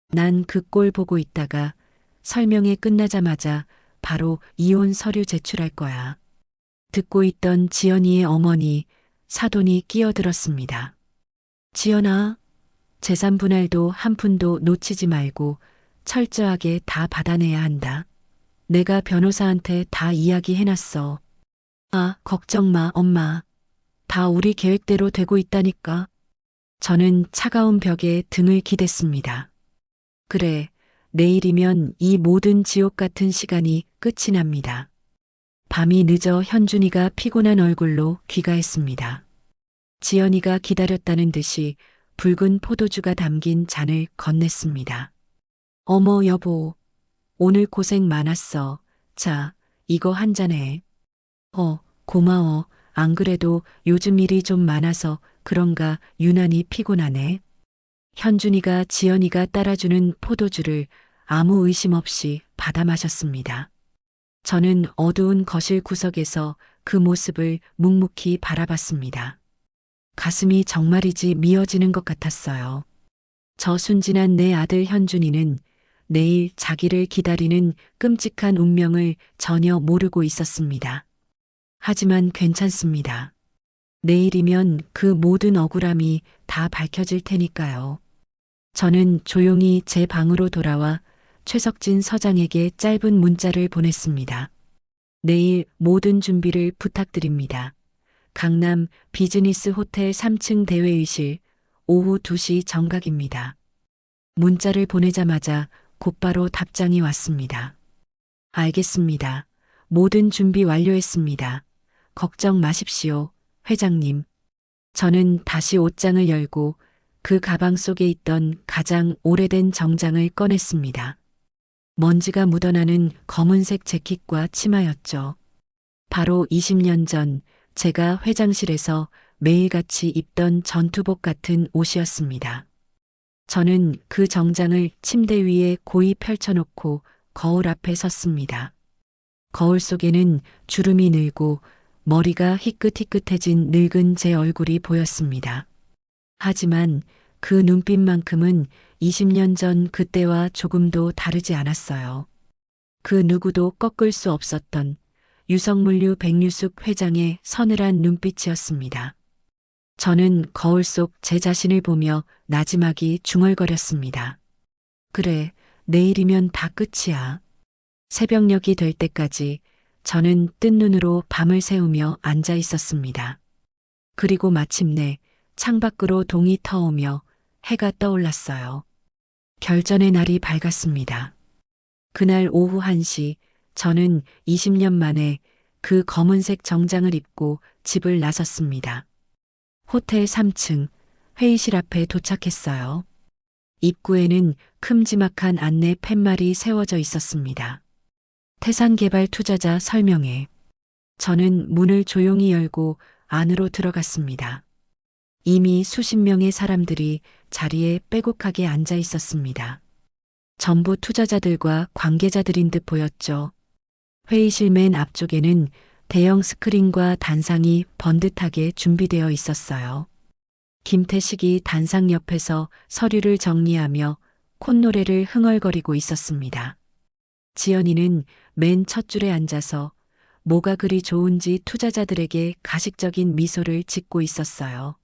난 그 꼴 보고 있다가 설명회 끝나자마자 바로 이혼 서류 제출할 거야. 듣고 있던 지연이의 어머니 사돈이 끼어들었습니다. 지연아, 재산 분할도 한 푼도 놓치지 말고 철저하게 다 받아내야 한다. 내가 변호사한테 다 이야기해놨어. 아, 걱정 마, 엄마. 다 우리 계획대로 되고 있다니까. 저는 차가운 벽에 등을 기댔습니다. 그래, 내일이면 이 모든 지옥 같은 시간이 끝이 납니다. 밤이 늦어 현준이가 피곤한 얼굴로 귀가했습니다. 지연이가 기다렸다는 듯이 붉은 포도주가 담긴 잔을 건넸습니다. 어머 여보, 오늘 고생 많았어. 자, 이거 한 잔해. 고마워. 안 그래도 요즘 일이 좀 많아서 그런가 유난히 피곤하네. 현준이가 지연이가 따라주는 포도주를 아무 의심 없이 받아 마셨습니다. 저는 어두운 거실 구석에서 그 모습을 묵묵히 바라봤습니다. 가슴이 정말이지 미어지는 것 같았어요. 저 순진한 내 아들 현준이는 내일 자기를 기다리는 끔찍한 운명을 전혀 모르고 있었습니다. 하지만 괜찮습니다. 내일이면 그 모든 억울함이 다 밝혀질 테니까요. 저는 조용히 제 방으로 돌아와 최석진 서장에게 짧은 문자를 보냈습니다. 내일 모든 준비를 부탁드립니다. 강남 비즈니스 호텔 3층 대회의실 오후 2시 정각입니다. 문자를 보내자마자 곧바로 답장이 왔습니다. 알겠습니다. 모든 준비 완료했습니다. 걱정 마십시오, 회장님. 저는 다시 옷장을 열고 그 가방 속에 있던 가장 오래된 정장을 꺼냈습니다. 먼지가 묻어나는 검은색 재킷과 치마였죠. 바로 20년 전 제가 회장실에서 매일같이 입던 전투복 같은 옷이었습니다. 저는 그 정장을 침대 위에 고이 펼쳐놓고 거울 앞에 섰습니다. 거울 속에는 주름이 늘고 머리가 희끗희끗해진 늙은 제 얼굴이 보였습니다. 하지만 그 눈빛만큼은 20년 전 그때와 조금도 다르지 않았어요. 그 누구도 꺾을 수 없었던 유성물류 백류숙 회장의 서늘한 눈빛이었습니다. 저는 거울 속 제 자신을 보며 나지막이 중얼거렸습니다. 그래, 내일이면 다 끝이야. 새벽녘이 될 때까지 저는 뜬 눈으로 밤을 새우며 앉아 있었습니다. 그리고 마침내 창밖으로 동이 터오며 해가 떠올랐어요. 결전의 날이 밝았습니다. 그날 오후 1시 저는 20년 만에 그 검은색 정장을 입고 집을 나섰습니다. 호텔 3층 회의실 앞에 도착했어요. 입구에는 큼지막한 안내 팻말이 세워져 있었습니다. 태산개발 투자자 설명회. 저는 문을 조용히 열고 안으로 들어갔습니다. 이미 수십 명의 사람들이 자리에 빼곡하게 앉아 있었습니다. 전부 투자자들과 관계자들인 듯 보였죠. 회의실 맨 앞쪽에는 대형 스크린과 단상이 번듯하게 준비되어 있었어요. 김태식이 단상 옆에서 서류를 정리하며 콧노래를 흥얼거리고 있었습니다. 지연이는 맨 첫 줄에 앉아서 뭐가 그리 좋은지 투자자들에게 가식적인 미소를 짓고 있었어요.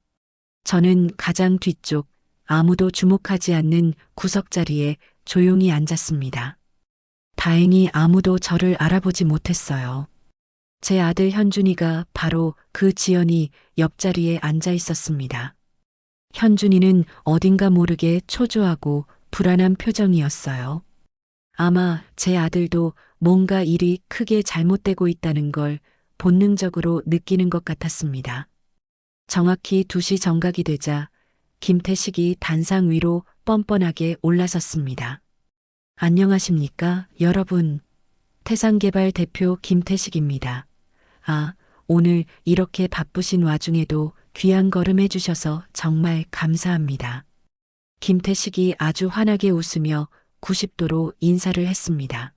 저는 가장 뒤쪽 아무도 주목하지 않는 구석자리에 조용히 앉았습니다. 다행히 아무도 저를 알아보지 못했어요. 제 아들 현준이가 바로 그 지연이 옆자리에 앉아 있었습니다. 현준이는 어딘가 모르게 초조하고 불안한 표정이었어요. 아마 제 아들도 뭔가 일이 크게 잘못되고 있다는 걸 본능적으로 느끼는 것 같았습니다. 정확히 2시 정각이 되자 김태식이 단상 위로 뻔뻔하게 올라섰습니다. 안녕하십니까, 여러분. 태산개발 대표 김태식입니다. 아, 오늘 이렇게 바쁘신 와중에도 귀한 걸음 해주셔서 정말 감사합니다. 김태식이 아주 환하게 웃으며 90도로 인사를 했습니다.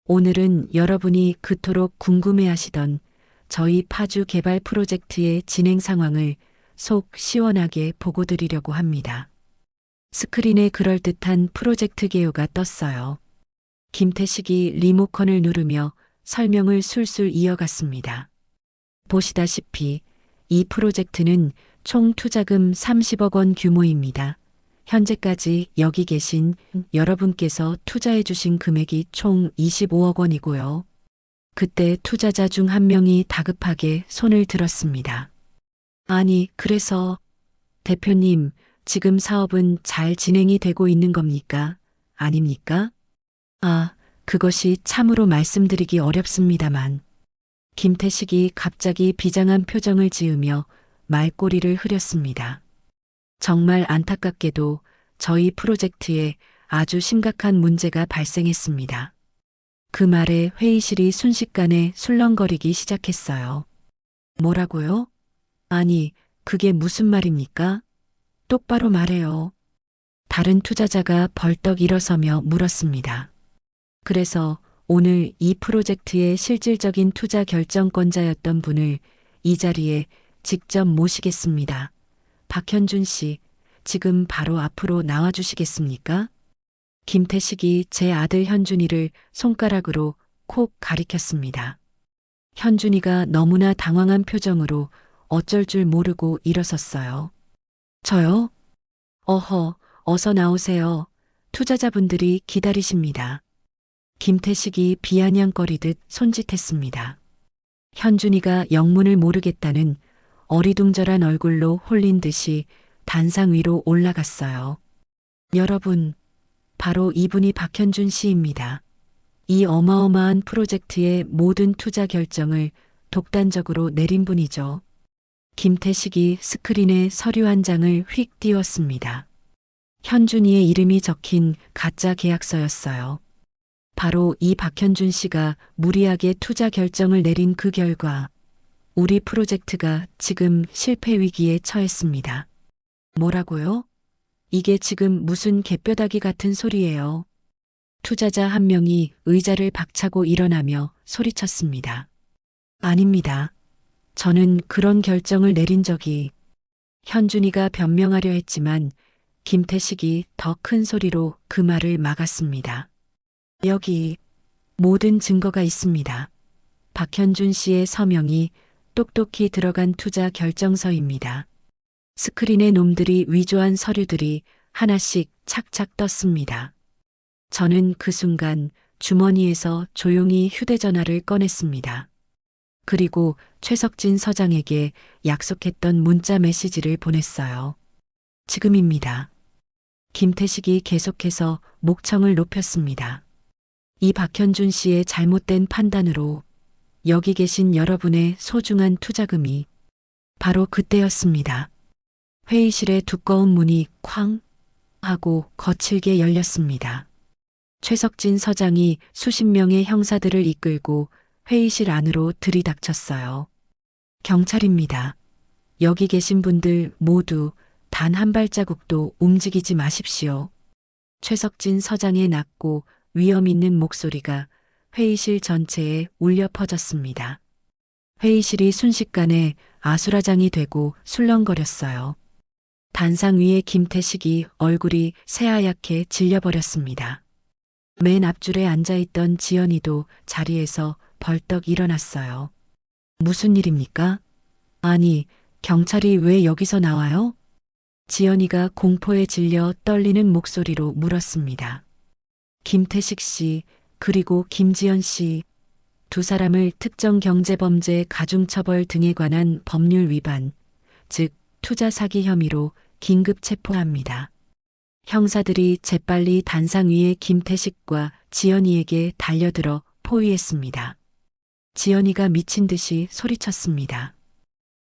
오늘은 여러분이 그토록 궁금해하시던 저희 파주 개발 프로젝트의 진행 상황을 속 시원하게 보고 드리려고 합니다. 스크린에 그럴듯한 프로젝트 개요가 떴어요. 김태식이 리모컨을 누르며 설명을 술술 이어갔습니다. 보시다시피 이 프로젝트는 총 투자금 30억 원 규모입니다. 현재까지 여기 계신 여러분께서 투자해 주신 금액이 총 25억 원이고요. 그때 투자자 중 한 명이 다급하게 손을 들었습니다. 아니, 그래서 대표님, 지금 사업은 잘 진행이 되고 있는 겁니까? 아닙니까? 아, 그것이 참으로 말씀드리기 어렵습니다만. 김태식이 갑자기 비장한 표정을 지으며 말꼬리를 흐렸습니다. 정말 안타깝게도 저희 프로젝트에 아주 심각한 문제가 발생했습니다. 그 말에 회의실이 순식간에 술렁거리기 시작했어요. 뭐라고요? 아니, 그게 무슨 말입니까? 똑바로 말해요. 다른 투자자가 벌떡 일어서며 물었습니다. 그래서 오늘 이 프로젝트의 실질적인 투자 결정권자였던 분을 이 자리에 직접 모시겠습니다. 박현준 씨, 지금 바로 앞으로 나와 주시겠습니까? 김태식이 제 아들 현준이를 손가락으로 콕 가리켰습니다. 현준이가 너무나 당황한 표정으로 어쩔 줄 모르고 일어섰어요. 저요? 어허, 어서 나오세요. 투자자분들이 기다리십니다. 김태식이 비아냥거리듯 손짓했습니다. 현준이가 영문을 모르겠다는 어리둥절한 얼굴로 홀린 듯이 단상 위로 올라갔어요. 여러분, 바로 이분이 박현준 씨입니다. 이 어마어마한 프로젝트의 모든 투자 결정을 독단적으로 내린 분이죠. 김태식이 스크린에 서류 한 장을 휙 띄웠습니다. 현준이의 이름이 적힌 가짜 계약서였어요. 바로 이 박현준 씨가 무리하게 투자 결정을 내린 그 결과 우리 프로젝트가 지금 실패 위기에 처했습니다. 뭐라고요? 이게 지금 무슨 개뼈다귀 같은 소리예요. 투자자 한 명이 의자를 박차고 일어나며 소리쳤습니다. 아닙니다. 저는 그런 결정을 내린 적이. 현준이가 변명하려 했지만 김태식이 더 큰 소리로 그 말을 막았습니다. 여기 모든 증거가 있습니다. 박현준 씨의 서명이 똑똑히 들어간 투자 결정서입니다. 스크린에 놈들이 위조한 서류들이 하나씩 착착 떴습니다. 저는 그 순간 주머니에서 조용히 휴대전화를 꺼냈습니다. 그리고 최석진 서장에게 약속했던 문자 메시지를 보냈어요. 지금입니다. 김태식이 계속해서 목청을 높였습니다. 이 박현준 씨의 잘못된 판단으로 여기 계신 여러분의 소중한 투자금이 바로 그때였습니다. 회의실의 두꺼운 문이 쾅 하고 거칠게 열렸습니다. 최석진 서장이 수십 명의 형사들을 이끌고 회의실 안으로 들이닥쳤어요. 경찰입니다. 여기 계신 분들 모두 단 한 발자국도 움직이지 마십시오. 최석진 서장의 낮고 위험 있는 목소리가 회의실 전체에 울려 퍼졌습니다. 회의실이 순식간에 아수라장이 되고 술렁거렸어요. 단상 위에 김태식이 얼굴이 새하얗게 질려버렸습니다. 맨 앞줄에 앉아있던 지연이도 자리에서 벌떡 일어났어요. 무슨 일입니까? 아니, 경찰이 왜 여기서 나와요? 지연이가 공포에 질려 떨리는 목소리로 물었습니다. 김태식 씨, 그리고 김지연 씨, 두 사람을 특정 경제범죄 가중처벌 등에 관한 법률 위반, 즉 투자 사기 혐의로 긴급 체포합니다. 형사들이 재빨리 단상 위에 김태식과 지연이에게 달려들어 포위했습니다. 지연이가 미친 듯이 소리쳤습니다.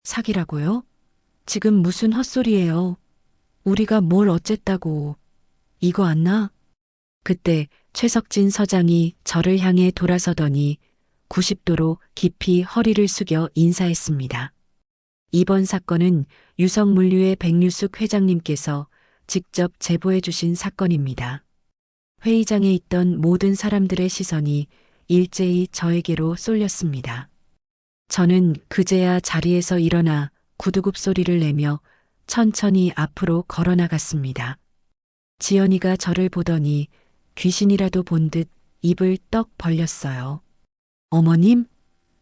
사기라고요? 지금 무슨 헛소리예요? 우리가 뭘 어쨌다고. 이거 안 나? 그때 최석진 서장이 저를 향해 돌아서더니 90도로 깊이 허리를 숙여 인사했습니다. 이번 사건은 유성물류의 백유숙 회장님께서 직접 제보해 주신 사건입니다. 회의장에 있던 모든 사람들의 시선이 일제히 저에게로 쏠렸습니다. 저는 그제야 자리에서 일어나 구두굽 소리를 내며 천천히 앞으로 걸어 나갔습니다. 지연이가 저를 보더니 귀신이라도 본 듯 입을 떡 벌렸어요. 어머님?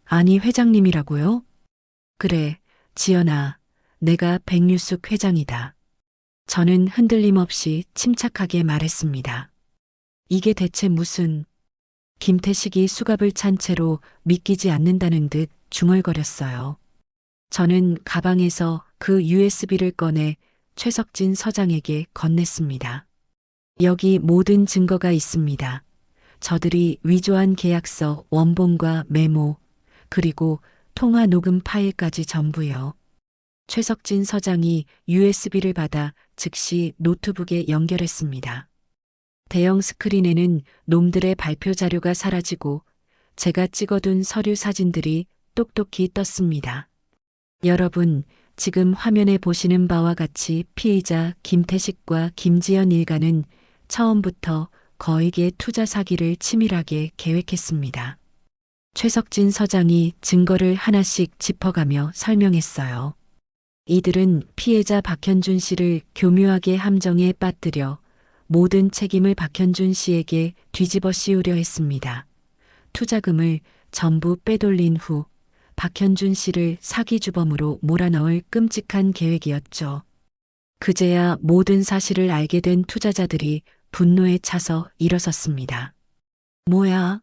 아니 회장님이라고요? 그래, 지연아, 내가 백유숙 회장이다. 저는 흔들림 없이 침착하게 말했습니다. 이게 대체 무슨... 김태식이 수갑을 찬 채로 믿기지 않는다는 듯 중얼거렸어요. 저는 가방에서 그 USB를 꺼내 최석진 서장에게 건넸습니다. 여기 모든 증거가 있습니다. 저들이 위조한 계약서 원본과 메모, 그리고 통화 녹음 파일까지 전부요. 최석진 서장이 USB를 받아 즉시 노트북에 연결했습니다. 대형 스크린에는 놈들의 발표 자료가 사라지고 제가 찍어둔 서류 사진들이 똑똑히 떴습니다. 여러분, 지금 화면에 보시는 바와 같이 피의자 김태식과 김지연 일가는 처음부터 거액의 투자 사기를 치밀하게 계획했습니다. 최석진 서장이 증거를 하나씩 짚어가며 설명했어요. 이들은 피해자 박현준 씨를 교묘하게 함정에 빠뜨려 모든 책임을 박현준 씨에게 뒤집어 씌우려 했습니다. 투자금을 전부 빼돌린 후 박현준 씨를 사기 주범으로 몰아넣을 끔찍한 계획이었죠. 그제야 모든 사실을 알게 된 투자자들이 분노에 차서 일어섰습니다. 뭐야?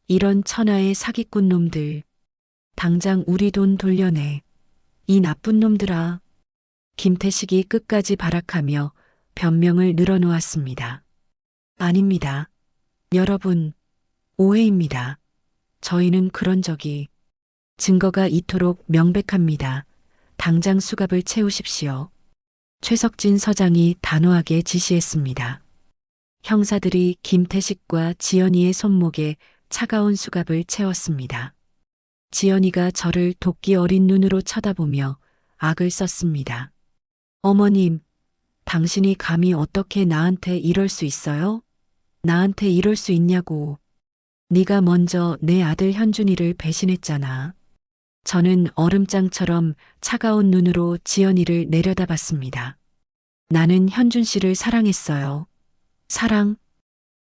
이런 천하의 사기꾼 놈들. 당장 우리 돈 돌려내. 이 나쁜 놈들아. 김태식이 끝까지 발악하며 변명을 늘어놓았습니다. 아닙니다. 여러분, 오해입니다. 저희는 그런 적이... 증거가 이토록 명백합니다. 당장 수갑을 채우십시오. 최석진 서장이 단호하게 지시했습니다. 형사들이 김태식과 지연이의 손목에 차가운 수갑을 채웠습니다. 지연이가 저를 도끼 어린 눈으로 쳐다보며 악을 썼습니다. 어머님, 당신이 감히 어떻게 나한테 이럴 수 있어요? 나한테 이럴 수 있냐고. 네가 먼저 내 아들 현준이를 배신했잖아. 저는 얼음장처럼 차가운 눈으로 지연이를 내려다봤습니다. 나는 현준 씨를 사랑했어요. 사랑?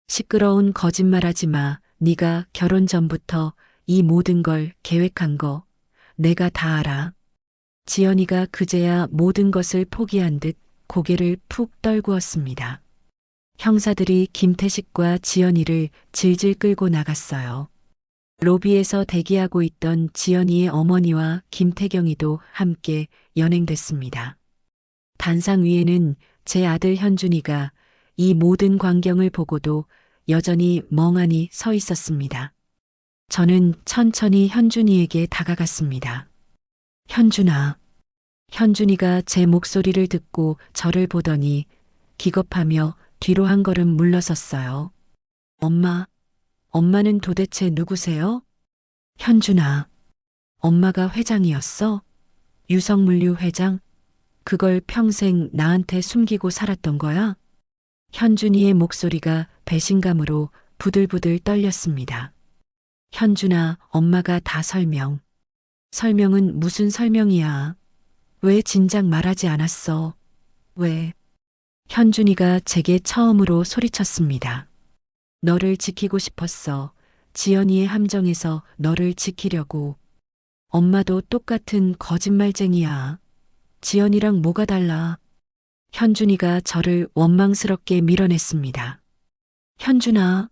시끄러운 거짓말하지 마. 네가 결혼 전부터 이 모든 걸 계획한 거 내가 다 알아. 지연이가 그제야 모든 것을 포기한 듯 고개를 푹 떨구었습니다. 형사들이 김태식과 지연이를 질질 끌고 나갔어요. 로비에서 대기하고 있던 지연이의 어머니와 김태경이도 함께 연행됐습니다. 단상 위에는 제 아들 현준이가 이 모든 광경을 보고도 여전히 멍하니 서 있었습니다. 저는 천천히 현준이에게 다가갔습니다. 현준아. 현준이가 제 목소리를 듣고 저를 보더니 기겁하며 뒤로 한 걸음 물러섰어요. 엄마, 엄마는 도대체 누구세요? 현준아, 엄마가 회장이었어? 유성물류 회장? 그걸 평생 나한테 숨기고 살았던 거야? 현준이의 목소리가 배신감으로 부들부들 떨렸습니다. 현준아, 엄마가 다 설명은 무슨 설명이야? 왜 진작 말하지 않았어? 왜? 현준이가 제게 처음으로 소리쳤습니다. 너를 지키고 싶었어. 지연이의 함정에서 너를 지키려고. 엄마도 똑같은 거짓말쟁이야. 지연이랑 뭐가 달라? 현준이가 저를 원망스럽게 밀어냈습니다. 현준아,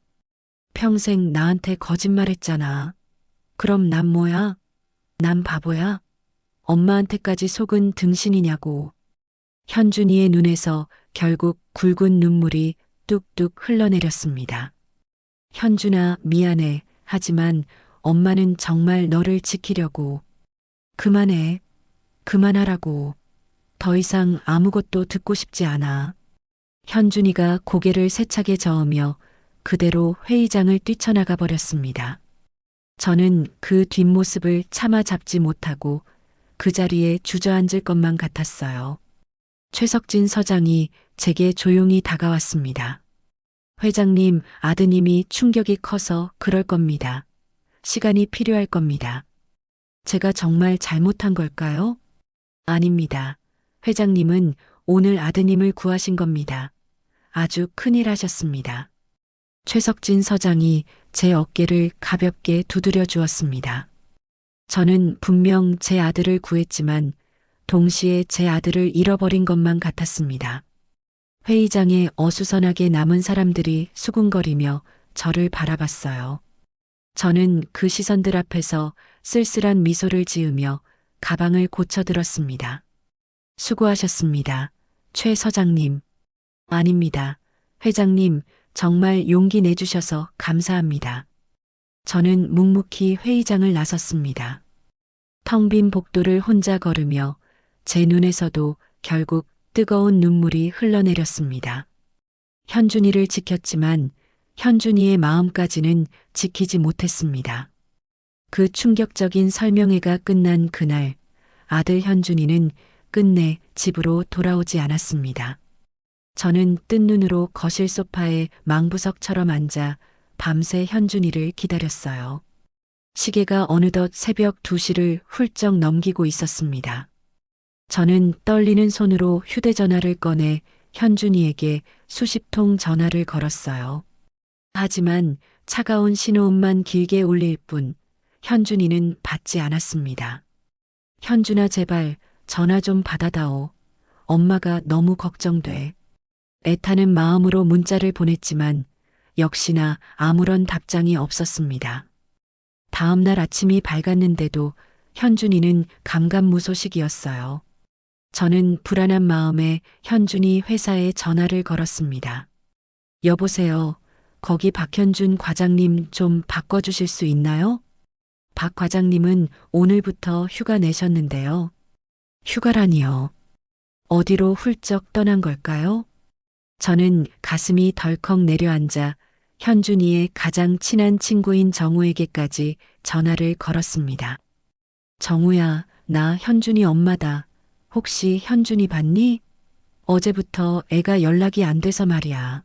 평생 나한테 거짓말했잖아. 그럼 난 뭐야? 난 바보야? 엄마한테까지 속은 등신이냐고. 현준이의 눈에서 결국 굵은 눈물이 뚝뚝 흘러내렸습니다. 현준아, 미안해. 하지만 엄마는 정말 너를 지키려고. 그만해. 그만하라고. 더 이상 아무것도 듣고 싶지 않아. 현준이가 고개를 세차게 저으며 그대로 회의장을 뛰쳐나가 버렸습니다. 저는 그 뒷모습을 차마 잡지 못하고 그 자리에 주저앉을 것만 같았어요. 최석진 서장이 제게 조용히 다가왔습니다. 회장님, 아드님이 충격이 커서 그럴 겁니다. 시간이 필요할 겁니다. 제가 정말 잘못한 걸까요? 아닙니다. 회장님은 오늘 아드님을 구하신 겁니다. 아주 큰일 하셨습니다. 최석진 서장이 제 어깨를 가볍게 두드려 주었습니다. 저는 분명 제 아들을 구했지만 동시에 제 아들을 잃어버린 것만 같았습니다. 회의장에 어수선하게 남은 사람들이 수군거리며 저를 바라봤어요. 저는 그 시선들 앞에서 쓸쓸한 미소를 지으며 가방을 고쳐들었습니다. 수고하셨습니다. 최 서장님. 아닙니다. 회장님, 정말 용기 내주셔서 감사합니다. 저는 묵묵히 회의장을 나섰습니다. 텅 빈 복도를 혼자 걸으며 제 눈에서도 결국 뜨거운 눈물이 흘러내렸습니다. 현준이를 지켰지만 현준이의 마음까지는 지키지 못했습니다. 그 충격적인 설명회가 끝난 그날 아들 현준이는 끝내 집으로 돌아오지 않았습니다. 저는 뜬 눈으로 거실 소파에 망부석처럼 앉아 밤새 현준이를 기다렸어요. 시계가 어느덧 새벽 2시를 훌쩍 넘기고 있었습니다. 저는 떨리는 손으로 휴대전화를 꺼내 현준이에게 수십 통 전화를 걸었어요. 하지만 차가운 신호음만 길게 울릴 뿐 현준이는 받지 않았습니다. 현준아, 제발 전화 좀 받아다오. 엄마가 너무 걱정돼. 애타는 마음으로 문자를 보냈지만 역시나 아무런 답장이 없었습니다. 다음 날 아침이 밝았는데도 현준이는 감감무소식이었어요. 저는 불안한 마음에 현준이 회사에 전화를 걸었습니다. 여보세요. 거기 박현준 과장님 좀 바꿔주실 수 있나요? 박 과장님은 오늘부터 휴가 내셨는데요. 휴가라니요. 어디로 훌쩍 떠난 걸까요? 저는 가슴이 덜컥 내려앉아 현준이의 가장 친한 친구인 정우에게까지 전화를 걸었습니다. 정우야, 나 현준이 엄마다. 혹시 현준이 봤니? 어제부터 애가 연락이 안 돼서 말이야.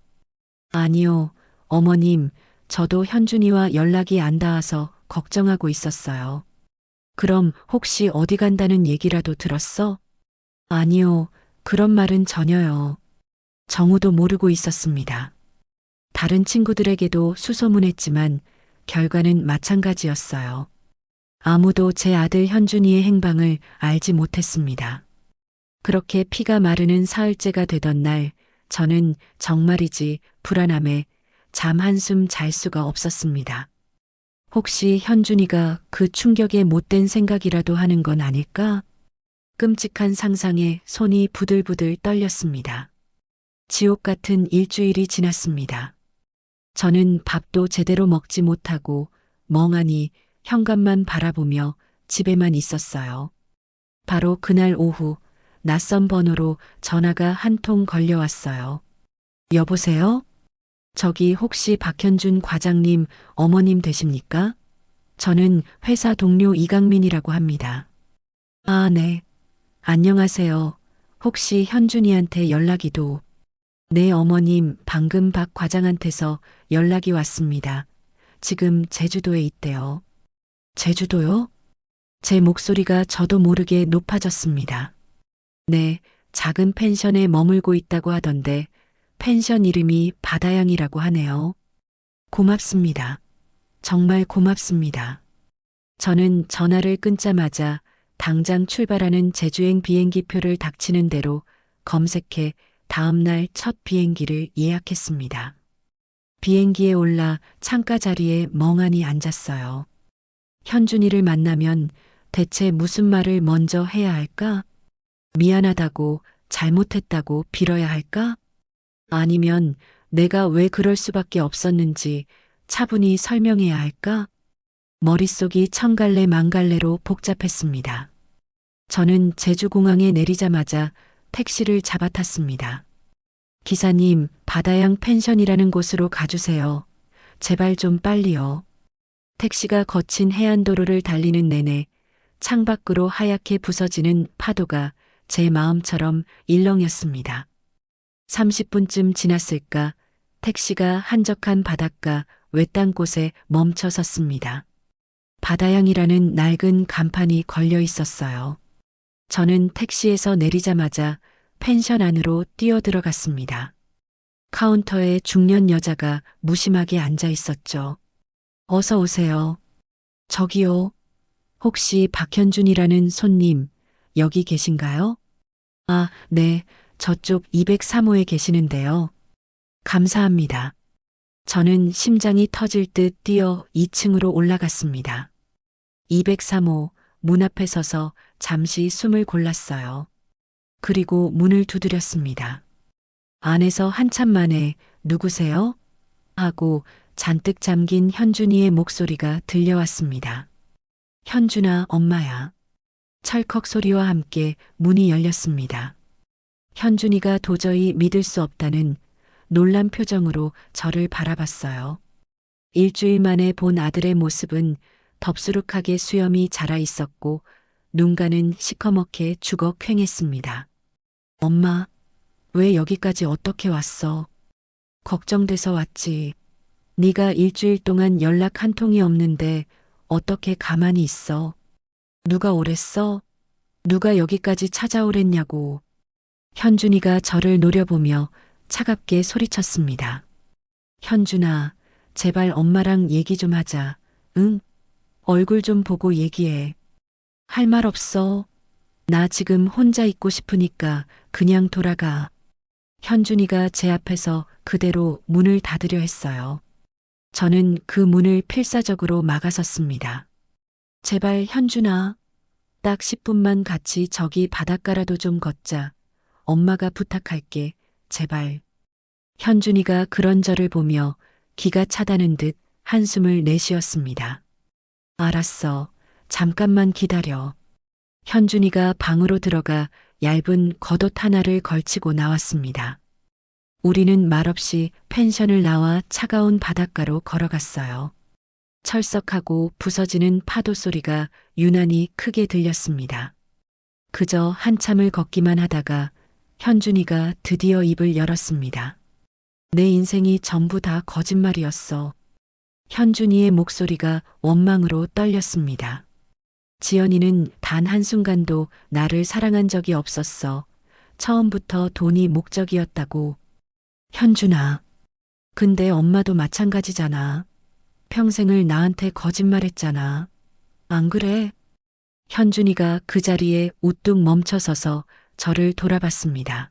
아니요, 어머님, 저도 현준이와 연락이 안 닿아서 걱정하고 있었어요. 그럼 혹시 어디 간다는 얘기라도 들었어? 아니요, 그런 말은 전혀요. 정우도 모르고 있었습니다. 다른 친구들에게도 수소문했지만 결과는 마찬가지였어요. 아무도 제 아들 현준이의 행방을 알지 못했습니다. 그렇게 피가 마르는 사흘째가 되던 날, 저는 정말이지 불안함에 잠 한숨 잘 수가 없었습니다. 혹시 현준이가 그 충격에 못된 생각이라도 하는 건 아닐까? 끔찍한 상상에 손이 부들부들 떨렸습니다. 지옥 같은 일주일이 지났습니다. 저는 밥도 제대로 먹지 못하고 멍하니 현관만 바라보며 집에만 있었어요. 바로 그날 오후 낯선 번호로 전화가 한 통 걸려왔어요. 여보세요? 저기 혹시 박현준 과장님 어머님 되십니까? 저는 회사 동료 이강민이라고 합니다. 아, 네. 안녕하세요. 혹시 현준이한테 연락이도. 네, 어머님, 방금 박 과장한테서 연락이 왔습니다. 지금 제주도에 있대요. 제주도요? 제 목소리가 저도 모르게 높아졌습니다. 네, 작은 펜션에 머물고 있다고 하던데 펜션 이름이 바다양이라고 하네요. 고맙습니다. 정말 고맙습니다. 저는 전화를 끊자마자 당장 출발하는 제주행 비행기표를 닥치는 대로 검색해 다음날 첫 비행기를 예약했습니다. 비행기에 올라 창가 자리에 멍하니 앉았어요. 현준이를 만나면 대체 무슨 말을 먼저 해야 할까? 미안하다고, 잘못했다고 빌어야 할까? 아니면 내가 왜 그럴 수밖에 없었는지 차분히 설명해야 할까? 머릿속이 천갈래 만갈래로 복잡했습니다. 저는 제주공항에 내리자마자 택시를 잡아탔습니다. 기사님, 바다양 펜션이라는 곳으로 가주세요. 제발 좀 빨리요. 택시가 거친 해안도로를 달리는 내내 창밖으로 하얗게 부서지는 파도가 제 마음처럼 일렁였습니다. 30분쯤 지났을까 택시가 한적한 바닷가 외딴 곳에 멈춰 섰습니다. 바다양이라는 낡은 간판이 걸려 있었어요. 저는 택시에서 내리자마자 펜션 안으로 뛰어들어갔습니다. 카운터에 중년 여자가 무심하게 앉아 있었죠. 어서 오세요. 저기요. 혹시 박현준이라는 손님 여기 계신가요? 아, 네. 저쪽 203호에 계시는데요. 감사합니다. 저는 심장이 터질 듯 뛰어 2층으로 올라갔습니다. 203호 문 앞에 서서 잠시 숨을 골랐어요. 그리고 문을 두드렸습니다. 안에서 한참 만에 누구세요? 하고 잔뜩 잠긴 현준이의 목소리가 들려왔습니다. 현준아, 엄마야. 철컥 소리와 함께 문이 열렸습니다. 현준이가 도저히 믿을 수 없다는 놀란 표정으로 저를 바라봤어요. 일주일 만에 본 아들의 모습은 덥수룩하게 수염이 자라 있었고 눈가는 시커멓게 죽어 퀭했습니다. 엄마, 왜 여기까지 어떻게 왔어? 걱정돼서 왔지. 네가 일주일 동안 연락 한 통이 없는데 어떻게 가만히 있어? 누가 오랬어? 누가 여기까지 찾아오랬냐고. 현준이가 저를 노려보며 차갑게 소리쳤습니다. 현준아, 제발 엄마랑 얘기 좀 하자. 응? 얼굴 좀 보고 얘기해. 할 말 없어. 나 지금 혼자 있고 싶으니까 그냥 돌아가. 현준이가 제 앞에서 그대로 문을 닫으려 했어요. 저는 그 문을 필사적으로 막아섰습니다. 제발 현준아, 딱 10분만 같이 저기 바닷가라도 좀 걷자. 엄마가 부탁할게. 제발. 현준이가 그런 저를 보며 기가 차다는 듯 한숨을 내쉬었습니다. 알았어. 잠깐만 기다려. 현준이가 방으로 들어가 얇은 겉옷 하나를 걸치고 나왔습니다. 우리는 말없이 펜션을 나와 차가운 바닷가로 걸어갔어요. 철썩하고 부서지는 파도 소리가 유난히 크게 들렸습니다. 그저 한참을 걷기만 하다가 현준이가 드디어 입을 열었습니다. 내 인생이 전부 다 거짓말이었어. 현준이의 목소리가 원망으로 떨렸습니다. 지연이는 단 한순간도 나를 사랑한 적이 없었어. 처음부터 돈이 목적이었다고. 현준아. 근데 엄마도 마찬가지잖아. 평생을 나한테 거짓말했잖아. 안 그래? 현준이가 그 자리에 우뚝 멈춰서서 저를 돌아봤습니다.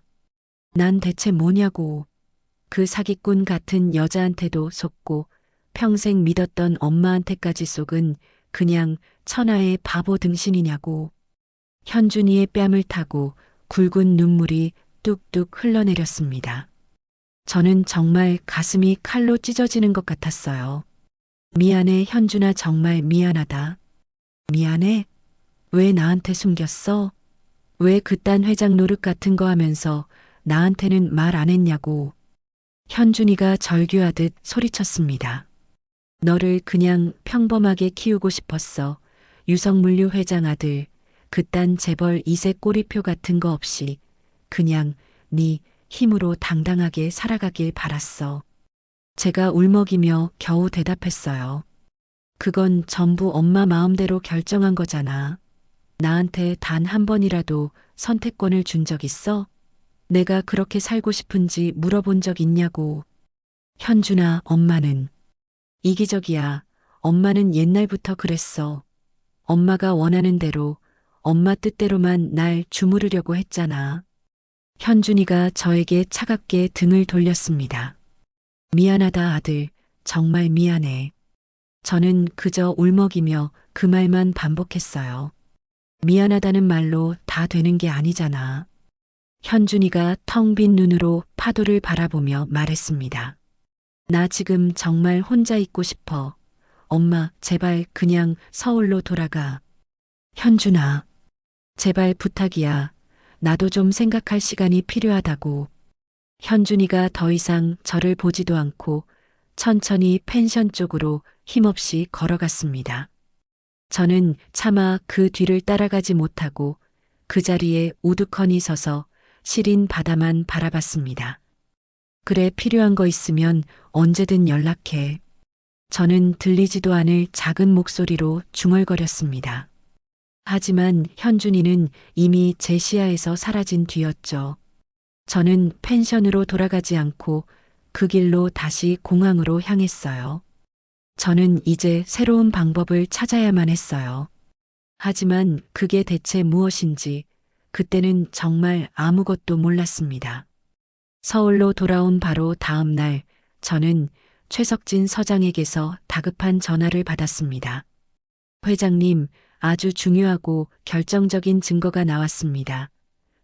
난 대체 뭐냐고. 그 사기꾼 같은 여자한테도 속고 평생 믿었던 엄마한테까지 속은 그냥 천하의 바보 등신이냐고. 현준이의 뺨을 타고 굵은 눈물이 뚝뚝 흘러내렸습니다. 저는 정말 가슴이 칼로 찢어지는 것 같았어요. 미안해, 현준아, 정말 미안하다. 미안해? 왜 나한테 숨겼어? 왜 그딴 회장 노릇 같은 거 하면서 나한테는 말 안 했냐고. 현준이가 절규하듯 소리쳤습니다. 너를 그냥 평범하게 키우고 싶었어. 유성물류 회장 아들. 그딴 재벌 2세 꼬리표 같은 거 없이 그냥 네 힘으로 당당하게 살아가길 바랐어. 제가 울먹이며 겨우 대답했어요. 그건 전부 엄마 마음대로 결정한 거잖아. 나한테 단 한 번이라도 선택권을 준 적 있어? 내가 그렇게 살고 싶은지 물어본 적 있냐고. 현준아, 엄마는 이기적이야. 엄마는 옛날부터 그랬어. 엄마가 원하는 대로, 엄마 뜻대로만 날 주무르려고 했잖아. 현준이가 저에게 차갑게 등을 돌렸습니다. 미안하다, 아들. 정말 미안해. 저는 그저 울먹이며 그 말만 반복했어요. 미안하다는 말로 다 되는 게 아니잖아. 현준이가 텅 빈 눈으로 파도를 바라보며 말했습니다. 나 지금 정말 혼자 있고 싶어. 엄마, 제발 그냥 서울로 돌아가. 현준아, 제발 부탁이야. 나도 좀 생각할 시간이 필요하다고. 현준이가 더 이상 저를 보지도 않고 천천히 펜션 쪽으로 힘없이 걸어갔습니다. 저는 차마 그 뒤를 따라가지 못하고 그 자리에 우두커니 서서 시린 바다만 바라봤습니다. 그래, 필요한 거 있으면 언제든 연락해. 저는 들리지도 않을 작은 목소리로 중얼거렸습니다. 하지만 현준이는 이미 제 시야에서 사라진 뒤였죠. 저는 펜션으로 돌아가지 않고 그 길로 다시 공항으로 향했어요. 저는 이제 새로운 방법을 찾아야만 했어요. 하지만 그게 대체 무엇인지 그때는 정말 아무것도 몰랐습니다. 서울로 돌아온 바로 다음 날 저는 최석진 서장에게서 다급한 전화를 받았습니다. 회장님, 아주 중요하고 결정적인 증거가 나왔습니다.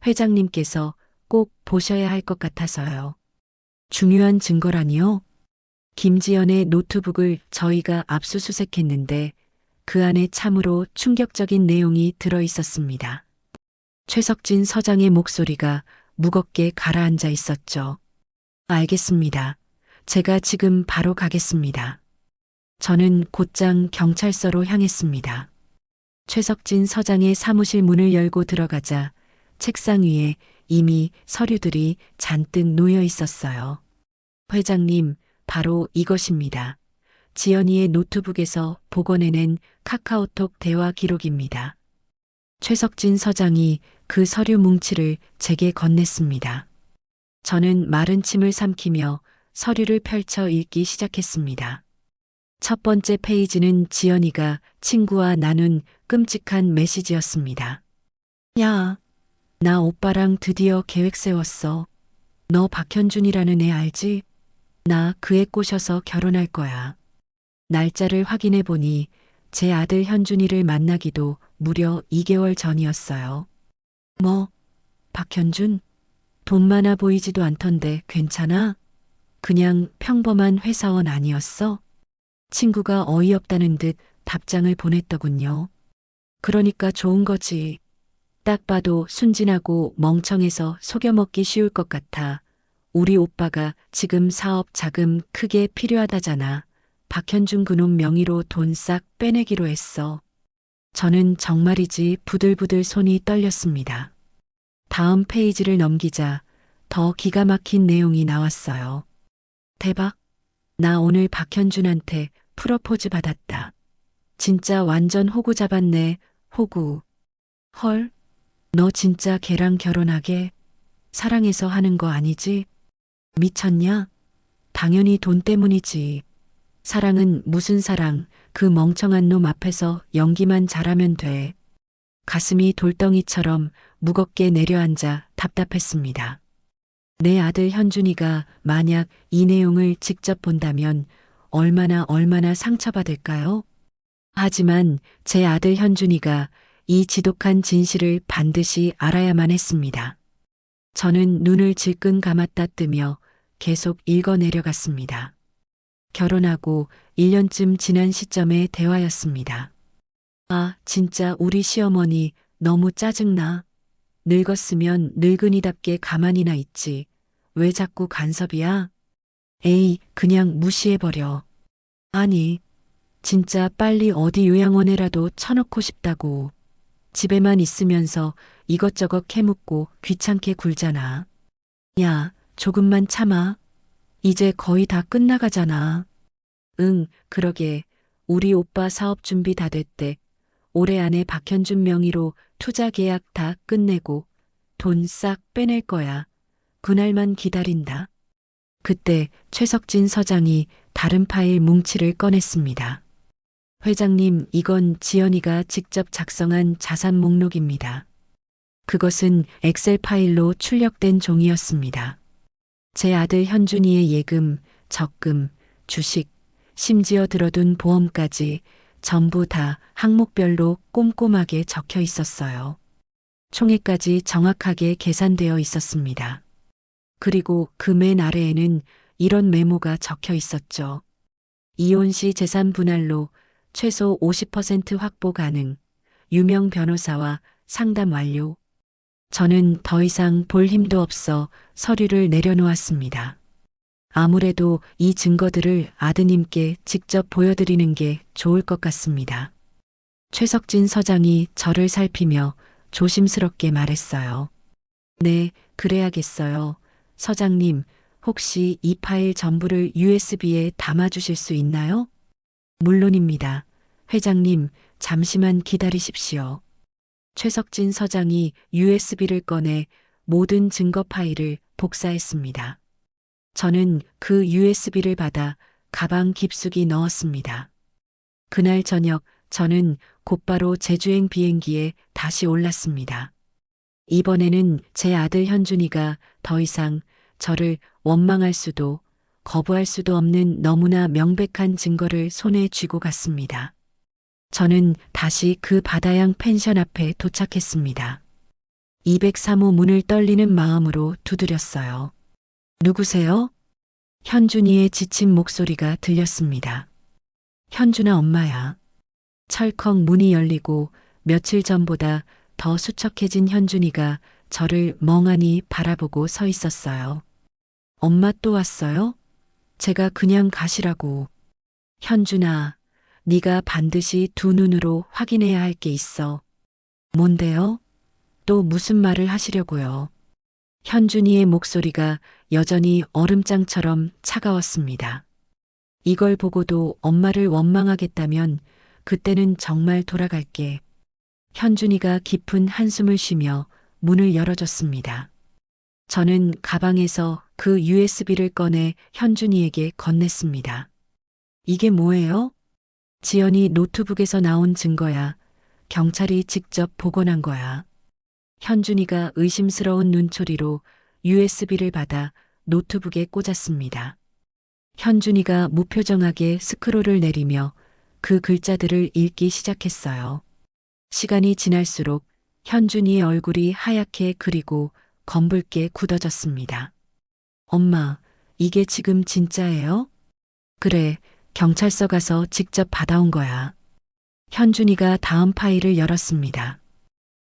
회장님께서 꼭 보셔야 할 것 같아서요. 중요한 증거라니요? 김지연의 노트북을 저희가 압수수색했는데 그 안에 참으로 충격적인 내용이 들어 있었습니다. 최석진 서장의 목소리가 무겁게 가라앉아 있었죠. 알겠습니다. 제가 지금 바로 가겠습니다. 저는 곧장 경찰서로 향했습니다. 최석진 서장의 사무실 문을 열고 들어가자 책상 위에 이미 서류들이 잔뜩 놓여 있었어요. 회장님, 바로 이것입니다. 지연이의 노트북에서 복원해낸 카카오톡 대화 기록입니다. 최석진 서장이 그 서류 뭉치를 제게 건넸습니다. 저는 마른 침을 삼키며 서류를 펼쳐 읽기 시작했습니다. 첫 번째 페이지는 지연이가 친구와 나눈 끔찍한 메시지였습니다. 야, 나 오빠랑 드디어 계획 세웠어. 너 박현준이라는 애 알지? 나 그 애 꼬셔서 결혼할 거야. 날짜를 확인해 보니 제 아들 현준이를 만나기도 무려 2개월 전이었어요. 뭐, 박현준? 돈 많아 보이지도 않던데 괜찮아? 그냥 평범한 회사원 아니었어? 친구가 어이없다는 듯 답장을 보냈더군요. 그러니까 좋은 거지. 딱 봐도 순진하고 멍청해서 속여먹기 쉬울 것 같아. 우리 오빠가 지금 사업 자금 크게 필요하다잖아. 박현준 그놈 명의로 돈 싹 빼내기로 했어. 저는 정말이지 부들부들 손이 떨렸습니다. 다음 페이지를 넘기자 더 기가 막힌 내용이 나왔어요. 대박! 나 오늘 박현준한테 프러포즈 받았다. 진짜 완전 호구 잡았네, 호구. 헐, 너 진짜 걔랑 결혼하게? 사랑해서 하는 거 아니지? 미쳤냐? 당연히 돈 때문이지. 사랑은 무슨 사랑, 그 멍청한 놈 앞에서 연기만 잘하면 돼. 가슴이 돌덩이처럼 무겁게 내려앉아 답답했습니다. 내 아들 현준이가 만약 이 내용을 직접 본다면 얼마나 상처받을까요? 하지만 제 아들 현준이가 이 지독한 진실을 반드시 알아야만 했습니다. 저는 눈을 질끈 감았다 뜨며 계속 읽어 내려갔습니다. 결혼하고 1년쯤 지난 시점의 대화였습니다. 아, 진짜 우리 시어머니 너무 짜증나. 늙었으면 늙은이답게 가만히나 있지. 왜 자꾸 간섭이야? 에이, 그냥 무시해버려. 아니, 진짜 빨리 어디 요양원에라도 쳐넣고 싶다고. 집에만 있으면서 이것저것 캐묻고 귀찮게 굴잖아. 야, 조금만 참아. 이제 거의 다 끝나가잖아. 응, 그러게. 우리 오빠 사업 준비 다 됐대. 올해 안에 박현준 명의로 투자 계약 다 끝내고 돈 싹 빼낼 거야. 그날만 기다린다. 그때 최석진 서장이 다른 파일 뭉치를 꺼냈습니다. 회장님, 이건 지연이가 직접 작성한 자산 목록입니다. 그것은 엑셀 파일로 출력된 종이었습니다. 제 아들 현준이의 예금, 적금, 주식, 심지어 들어둔 보험까지 전부 다 항목별로 꼼꼼하게 적혀 있었어요. 총액까지 정확하게 계산되어 있었습니다. 그리고 그 맨 아래에는 이런 메모가 적혀 있었죠. 이혼 시 재산 분할로 최소 50% 확보 가능. 유명 변호사와 상담 완료. 저는 더 이상 볼 힘도 없어 서류를 내려놓았습니다. 아무래도 이 증거들을 아드님께 직접 보여드리는 게 좋을 것 같습니다. 최석진 서장이 저를 살피며 조심스럽게 말했어요. 네, 그래야겠어요. 서장님, 혹시 이 파일 전부를 USB에 담아주실 수 있나요? 물론입니다. 회장님, 잠시만 기다리십시오. 최석진 서장이 USB를 꺼내 모든 증거 파일을 복사했습니다. 저는 그 USB를 받아 가방 깊숙이 넣었습니다. 그날 저녁 저는 곧바로 제주행 비행기에 다시 올랐습니다. 이번에는 제 아들 현준이가 더 이상 저를 원망할 수도 거부할 수도 없는 너무나 명백한 증거를 손에 쥐고 갔습니다. 저는 다시 그 바다양 펜션 앞에 도착했습니다. 203호 문을 떨리는 마음으로 두드렸어요. 누구세요? 현준이의 지친 목소리가 들렸습니다. 현준아, 엄마야. 철컥 문이 열리고 며칠 전보다 더 수척해진 현준이가 저를 멍하니 바라보고 서 있었어요. 엄마 또 왔어요? 제가 그냥 가시라고. 현준아, 네가 반드시 두 눈으로 확인해야 할 게 있어. 뭔데요? 또 무슨 말을 하시려고요? 현준이의 목소리가 여전히 얼음장처럼 차가웠습니다. 이걸 보고도 엄마를 원망하겠다면 그때는 정말 돌아갈게. 현준이가 깊은 한숨을 쉬며 문을 열어줬습니다. 저는 가방에서 그 USB를 꺼내 현준이에게 건넸습니다. 이게 뭐예요? 지연이 노트북에서 나온 증거야. 경찰이 직접 복원한 거야. 현준이가 의심스러운 눈초리로 USB를 받아 노트북에 꽂았습니다. 현준이가 무표정하게 스크롤을 내리며 그 글자들을 읽기 시작했어요. 시간이 지날수록 현준이의 얼굴이 하얗게 그리고 검붉게 굳어졌습니다. 엄마, 이게 지금 진짜예요? 그래, 경찰서 가서 직접 받아온 거야. 현준이가 다음 파일을 열었습니다.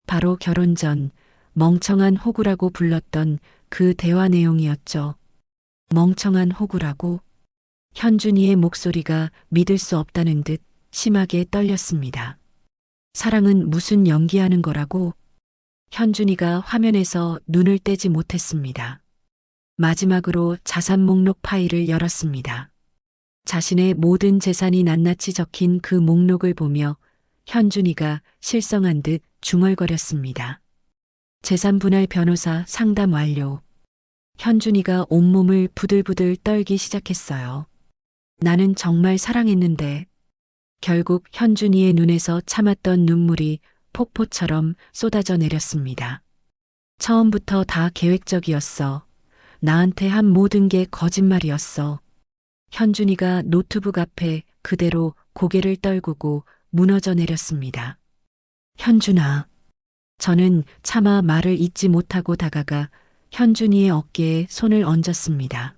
바로 결혼 전 멍청한 호구라고 불렀던 그 대화 내용이었죠. 멍청한 호구라고? 현준이의 목소리가 믿을 수 없다는 듯 심하게 떨렸습니다. 사랑은 무슨 연기하는 거라고? 현준이가 화면에서 눈을 떼지 못했습니다. 마지막으로 자산 목록 파일을 열었습니다. 자신의 모든 재산이 낱낱이 적힌 그 목록을 보며 현준이가 실성한 듯 중얼거렸습니다. 재산 분할 변호사 상담 완료. 현준이가 온몸을 부들부들 떨기 시작했어요. 나는 정말 사랑했는데. 결국 현준이의 눈에서 참았던 눈물이 폭포처럼 쏟아져 내렸습니다. 처음부터 다 계획적이었어. 나한테 한 모든 게 거짓말이었어. 현준이가 노트북 앞에 그대로 고개를 떨구고 무너져 내렸습니다. 현준아. 저는 차마 말을 잇지 못하고 다가가 현준이의 어깨에 손을 얹었습니다.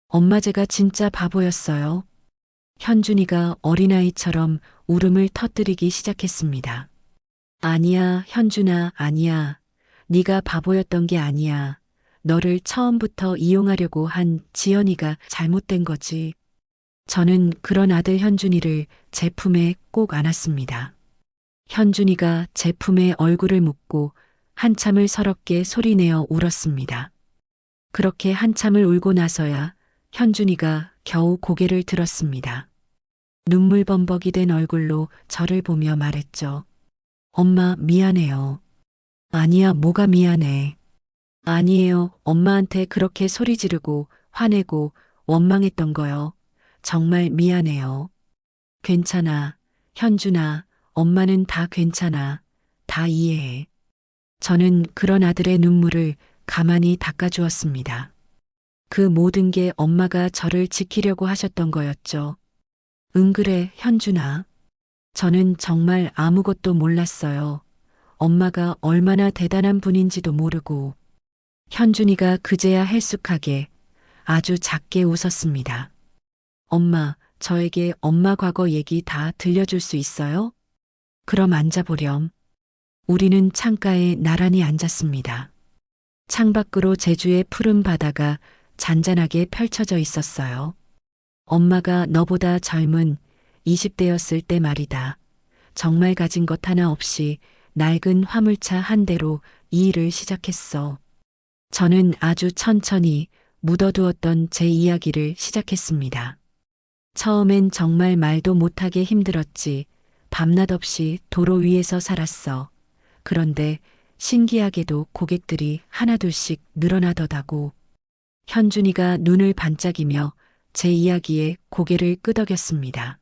엄마 제가 진짜 바보였어요. 현준이가 어린아이처럼 울음을 터뜨리기 시작했습니다. 아니야, 현준아, 아니야. 네가 바보였던 게 아니야. 너를 처음부터 이용하려고 한 지연이가 잘못된 거지. 저는 그런 아들 현준이를 제 품에 꼭 안았습니다. 현준이가 제 품에 얼굴을 묻고 한참을 서럽게 소리내어 울었습니다. 그렇게 한참을 울고 나서야 현준이가 겨우 고개를 들었습니다. 눈물 범벅이 된 얼굴로 저를 보며 말했죠. 엄마, 미안해요. 아니야, 뭐가 미안해. 아니에요, 엄마한테 그렇게 소리 지르고 화내고 원망했던 거요. 정말 미안해요. 괜찮아, 현준아, 엄마는 다 괜찮아. 다 이해해. 저는 그런 아들의 눈물을 가만히 닦아주었습니다. 그 모든 게 엄마가 저를 지키려고 하셨던 거였죠. 응, 그래, 현준아. 저는 정말 아무것도 몰랐어요. 엄마가 얼마나 대단한 분인지도 모르고. 현준이가 그제야 헬쑥하게 아주 작게 웃었습니다. 엄마, 저에게 엄마 과거 얘기 다 들려줄 수 있어요? 그럼 앉아보렴. 우리는 창가에 나란히 앉았습니다. 창밖으로 제주의 푸른 바다가 잔잔하게 펼쳐져 있었어요. 엄마가 너보다 젊은 20대였을 때 말이다. 정말 가진 것 하나 없이 낡은 화물차 한 대로 이 일을 시작했어. 저는 아주 천천히 묻어두었던 제 이야기를 시작했습니다. 처음엔 정말 말도 못하게 힘들었지. 밤낮 없이 도로 위에서 살았어. 그런데 신기하게도 고객들이 하나둘씩 늘어나더라고. 현준이가 눈을 반짝이며 제 이야기에 고개를 끄덕였습니다.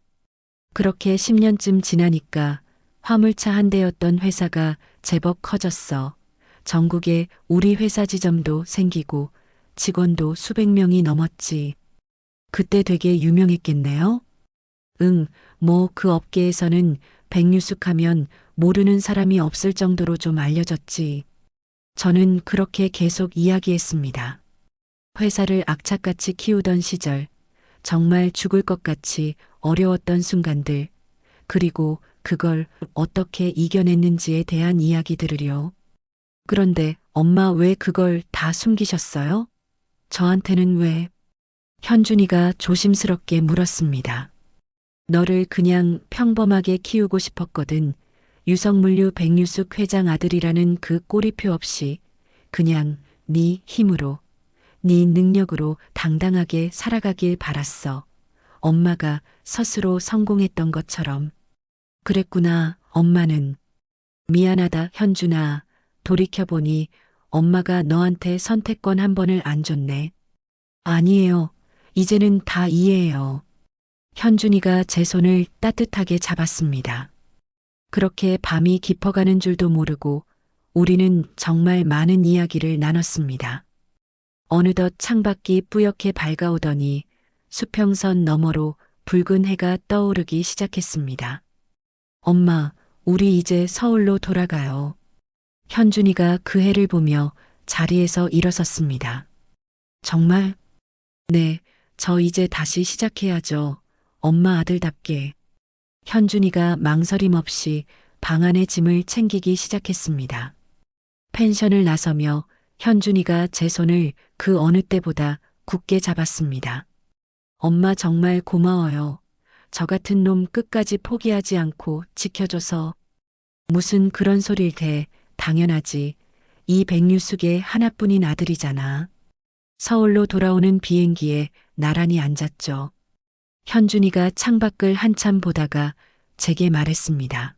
그렇게 10년쯤 지나니까 화물차 한 대였던 회사가 제법 커졌어. 전국에 우리 회사 지점도 생기고 직원도 수백 명이 넘었지. 그때 되게 유명했겠네요? 응, 뭐 그 업계에서는 백뉴스하면 모르는 사람이 없을 정도로 좀 알려졌지. 저는 그렇게 계속 이야기했습니다. 회사를 악착같이 키우던 시절, 정말 죽을 것 같이 어려웠던 순간들, 그리고 그걸 어떻게 이겨냈는지에 대한 이야기들을요. 그런데 엄마 왜 그걸 다 숨기셨어요? 저한테는 왜? 현준이가 조심스럽게 물었습니다. 너를 그냥 평범하게 키우고 싶었거든. 유성물류 백유숙 회장 아들이라는 그 꼬리표 없이 그냥 네 힘으로, 네 능력으로 당당하게 살아가길 바랐어. 엄마가 스스로 성공했던 것처럼. 그랬구나, 엄마는. 미안하다, 현준아. 돌이켜보니 엄마가 너한테 선택권 한 번을 안 줬네. 아니에요. 이제는 다 이해해요. 현준이가 제 손을 따뜻하게 잡았습니다. 그렇게 밤이 깊어가는 줄도 모르고 우리는 정말 많은 이야기를 나눴습니다. 어느덧 창밖이 뿌옇게 밝아오더니 수평선 너머로 붉은 해가 떠오르기 시작했습니다. 엄마, 우리 이제 서울로 돌아가요. 현준이가 그 해를 보며 자리에서 일어섰습니다. 정말? 네, 저 이제 다시 시작해야죠. 엄마 아들답게. 현준이가 망설임 없이 방 안의 짐을 챙기기 시작했습니다. 펜션을 나서며 현준이가 제 손을 그 어느 때보다 굳게 잡았습니다. 엄마 정말 고마워요. 저 같은 놈 끝까지 포기하지 않고 지켜줘서. 무슨 그런 소릴 대 당연하지. 이 백유숙의 하나뿐인 아들이잖아. 서울로 돌아오는 비행기에 나란히 앉았죠. 현준이가 창밖을 한참 보다가 제게 말했습니다.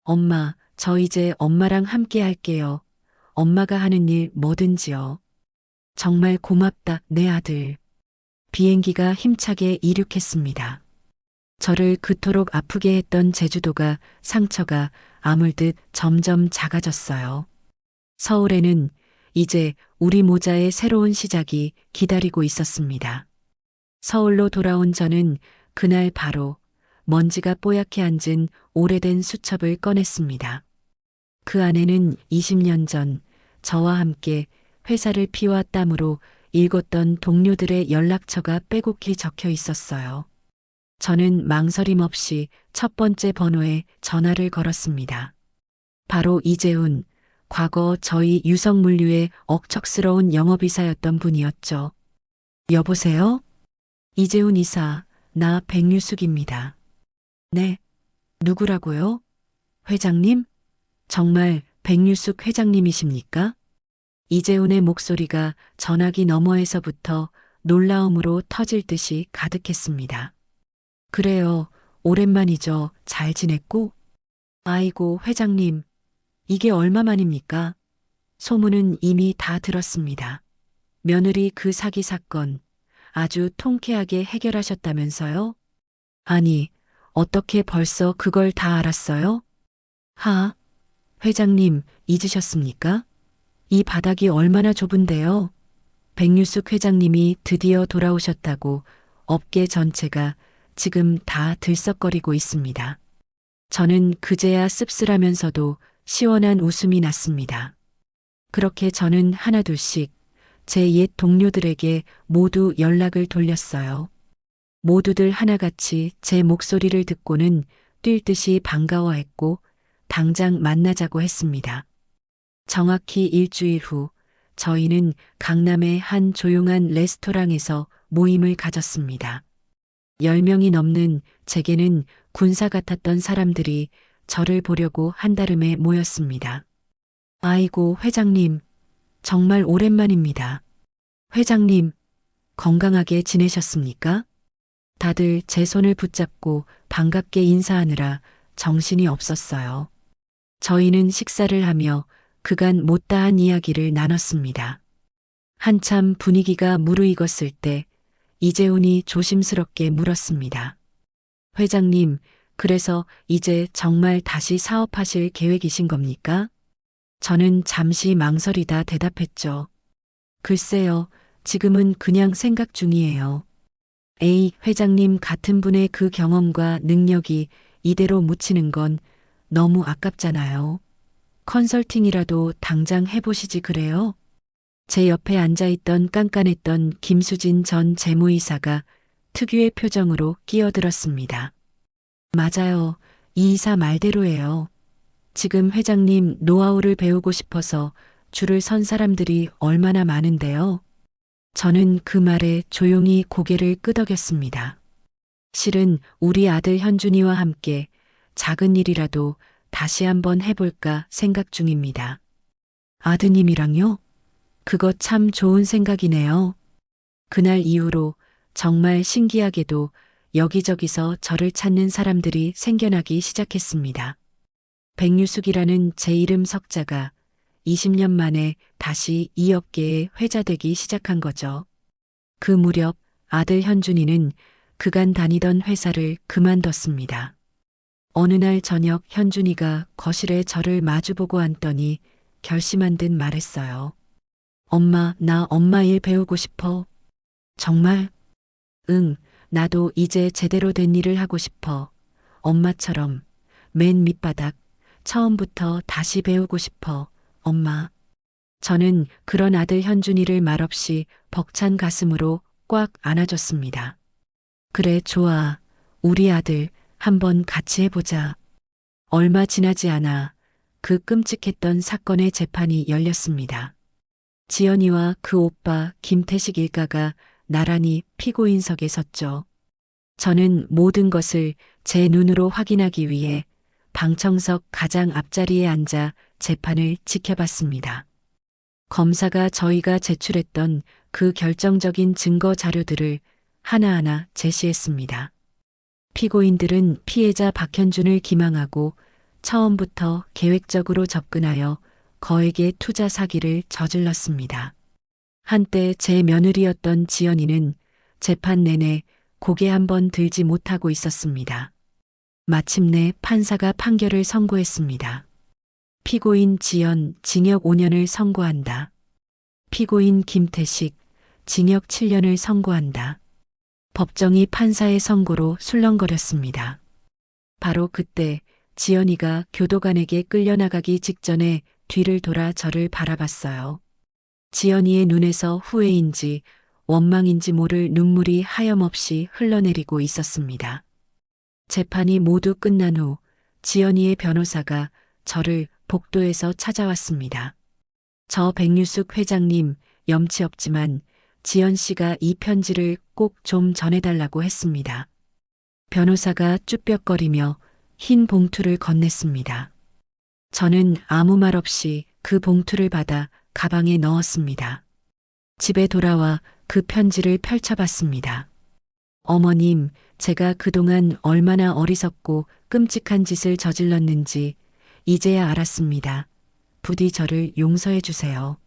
엄마, 저 이제 엄마랑 함께 할게요. 엄마가 하는 일 뭐든지요. 정말 고맙다, 내 아들. 비행기가 힘차게 이륙했습니다. 저를 그토록 아프게 했던 제주도가 상처가 아물듯 점점 작아졌어요. 서울에는 이제 우리 모자의 새로운 시작이 기다리고 있었습니다. 서울로 돌아온 저는 그날 바로 먼지가 뽀얗게 앉은 오래된 수첩을 꺼냈습니다. 그 안에는 20년 전 저와 함께 회사를 피와 땀으로 읽었던 동료들의 연락처가 빼곡히 적혀 있었어요. 저는 망설임 없이 첫 번째 번호에 전화를 걸었습니다. 바로 이재훈, 과거 저희 유성물류의 억척스러운 영업이사였던 분이었죠. 여보세요? 이재훈 이사, 나 백유숙입니다. 네, 누구라고요? 회장님? 정말 백유숙 회장님이십니까? 이재훈의 목소리가 전화기 너머에서부터 놀라움으로 터질 듯이 가득했습니다. 그래요, 오랜만이죠. 잘 지냈고? 아이고, 회장님, 이게 얼마만입니까? 소문은 이미 다 들었습니다. 며느리 그 사기 사건 아주 통쾌하게 해결하셨다면서요? 아니, 어떻게 벌써 그걸 다 알았어요? 하, 회장님, 잊으셨습니까? 이 바닥이 얼마나 좁은데요. 백유숙 회장님이 드디어 돌아오셨다고 업계 전체가 지금 다 들썩거리고 있습니다. 저는 그제야 씁쓸하면서도 시원한 웃음이 났습니다. 그렇게 저는 하나둘씩 제 옛 동료들에게 모두 연락을 돌렸어요. 모두들 하나같이 제 목소리를 듣고는 뛸 듯이 반가워했고 당장 만나자고 했습니다. 정확히 일주일 후 저희는 강남의 한 조용한 레스토랑에서 모임을 가졌습니다. 10명이 넘는 제게는 군사 같았던 사람들이 저를 보려고 한달음에 모였습니다. 아이고, 회장님, 정말 오랜만입니다. 회장님, 건강하게 지내셨습니까? 다들 제 손을 붙잡고 반갑게 인사하느라 정신이 없었어요. 저희는 식사를 하며 그간 못다한 이야기를 나눴습니다. 한참 분위기가 무르익었을 때 이재훈이 조심스럽게 물었습니다. 회장님, 그래서 이제 정말 다시 사업하실 계획이신 겁니까? 저는 잠시 망설이다 대답했죠. 글쎄요, 지금은 그냥 생각 중이에요. 에이, 회장님 같은 분의 그 경험과 능력이 이대로 묻히는 건 너무 아깝잖아요. 컨설팅이라도 당장 해보시지 그래요? 제 옆에 앉아있던 깐깐했던 김수진 전 재무이사가 특유의 표정으로 끼어들었습니다. 맞아요. 이 이사 말대로예요. 지금 회장님 노하우를 배우고 싶어서 줄을 선 사람들이 얼마나 많은데요. 저는 그 말에 조용히 고개를 끄덕였습니다. 실은 우리 아들 현준이와 함께 작은 일이라도 다시 한번 해볼까 생각 중입니다. 아드님이랑요? 그거 참 좋은 생각이네요. 그날 이후로 정말 신기하게도 여기저기서 저를 찾는 사람들이 생겨나기 시작했습니다. 백유숙이라는 제 이름 석자가 20년 만에 다시 이 업계에 회자되기 시작한 거죠. 그 무렵 아들 현준이는 그간 다니던 회사를 그만뒀습니다. 어느 날 저녁 현준이가 거실에 저를 마주보고 앉더니 결심한 듯 말했어요. 엄마, 나 엄마 일 배우고 싶어. 정말? 응, 나도 이제 제대로 된 일을 하고 싶어. 엄마처럼 맨 밑바닥 처음부터 다시 배우고 싶어. 엄마. 저는 그런 아들 현준이를 말없이 벅찬 가슴으로 꽉 안아줬습니다. 그래, 좋아. 우리 아들 한번 같이 해보자. 얼마 지나지 않아 그 끔찍했던 사건의 재판이 열렸습니다. 지연이와 그 오빠 김태식 일가가 나란히 피고인석에 섰죠. 저는 모든 것을 제 눈으로 확인하기 위해 방청석 가장 앞자리에 앉아 재판을 지켜봤습니다. 검사가 저희가 제출했던 그 결정적인 증거 자료들을 하나하나 제시했습니다. 피고인들은 피해자 박현준을 기망하고 처음부터 계획적으로 접근하여 거액의 투자 사기를 저질렀습니다. 한때 제 며느리였던 지연이는 재판 내내 고개 한번 들지 못하고 있었습니다. 마침내 판사가 판결을 선고했습니다. 피고인 지연 징역 5년을 선고한다. 피고인 김태식 징역 7년을 선고한다. 법정이 판사의 선고로 술렁거렸습니다. 바로 그때 지연이가 교도관에게 끌려나가기 직전에 뒤를 돌아 저를 바라봤어요. 지연이의 눈에서 후회인지 원망인지 모를 눈물이 하염없이 흘러내리고 있었습니다. 재판이 모두 끝난 후 지연이의 변호사가 저를 복도에서 찾아왔습니다. 저 백유숙 회장님, 염치 없지만 지연 씨가 이 편지를 꼭 좀 전해달라고 했습니다. 변호사가 쭈뼛거리며 흰 봉투를 건넸습니다. 저는 아무 말 없이 그 봉투를 받아 가방에 넣었습니다. 집에 돌아와 그 편지를 펼쳐봤습니다. 어머님, 제가 그동안 얼마나 어리석고 끔찍한 짓을 저질렀는지 이제야 알았습니다. 부디 저를 용서해 주세요.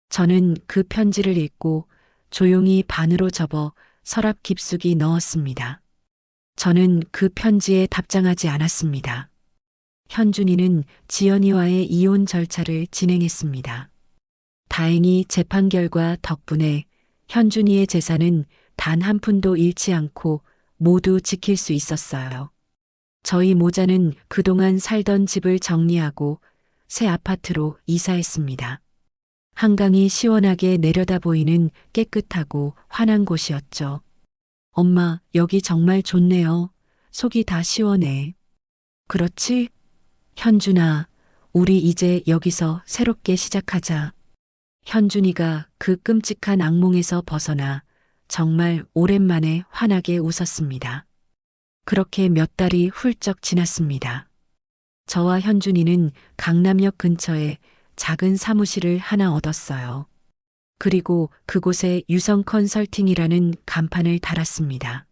저는 그 편지를 읽고 조용히 반으로 접어 서랍 깊숙이 넣었습니다. 저는 그 편지에 답장하지 않았습니다. 현준이는 지연이와의 이혼 절차를 진행했습니다. 다행히 재판 결과 덕분에 현준이의 재산은 단 한 푼도 잃지 않고 모두 지킬 수 있었어요. 저희 모자는 그동안 살던 집을 정리하고 새 아파트로 이사했습니다. 한강이 시원하게 내려다 보이는 깨끗하고 환한 곳이었죠. 엄마, 여기 정말 좋네요. 속이 다 시원해. 그렇지? 현준아, 우리 이제 여기서 새롭게 시작하자. 현준이가 그 끔찍한 악몽에서 벗어나 정말 오랜만에 환하게 웃었습니다. 그렇게 몇 달이 훌쩍 지났습니다. 저와 현준이는 강남역 근처에 작은 사무실을 하나 얻었어요. 그리고 그곳에 유성 컨설팅이라는 간판을 달았습니다.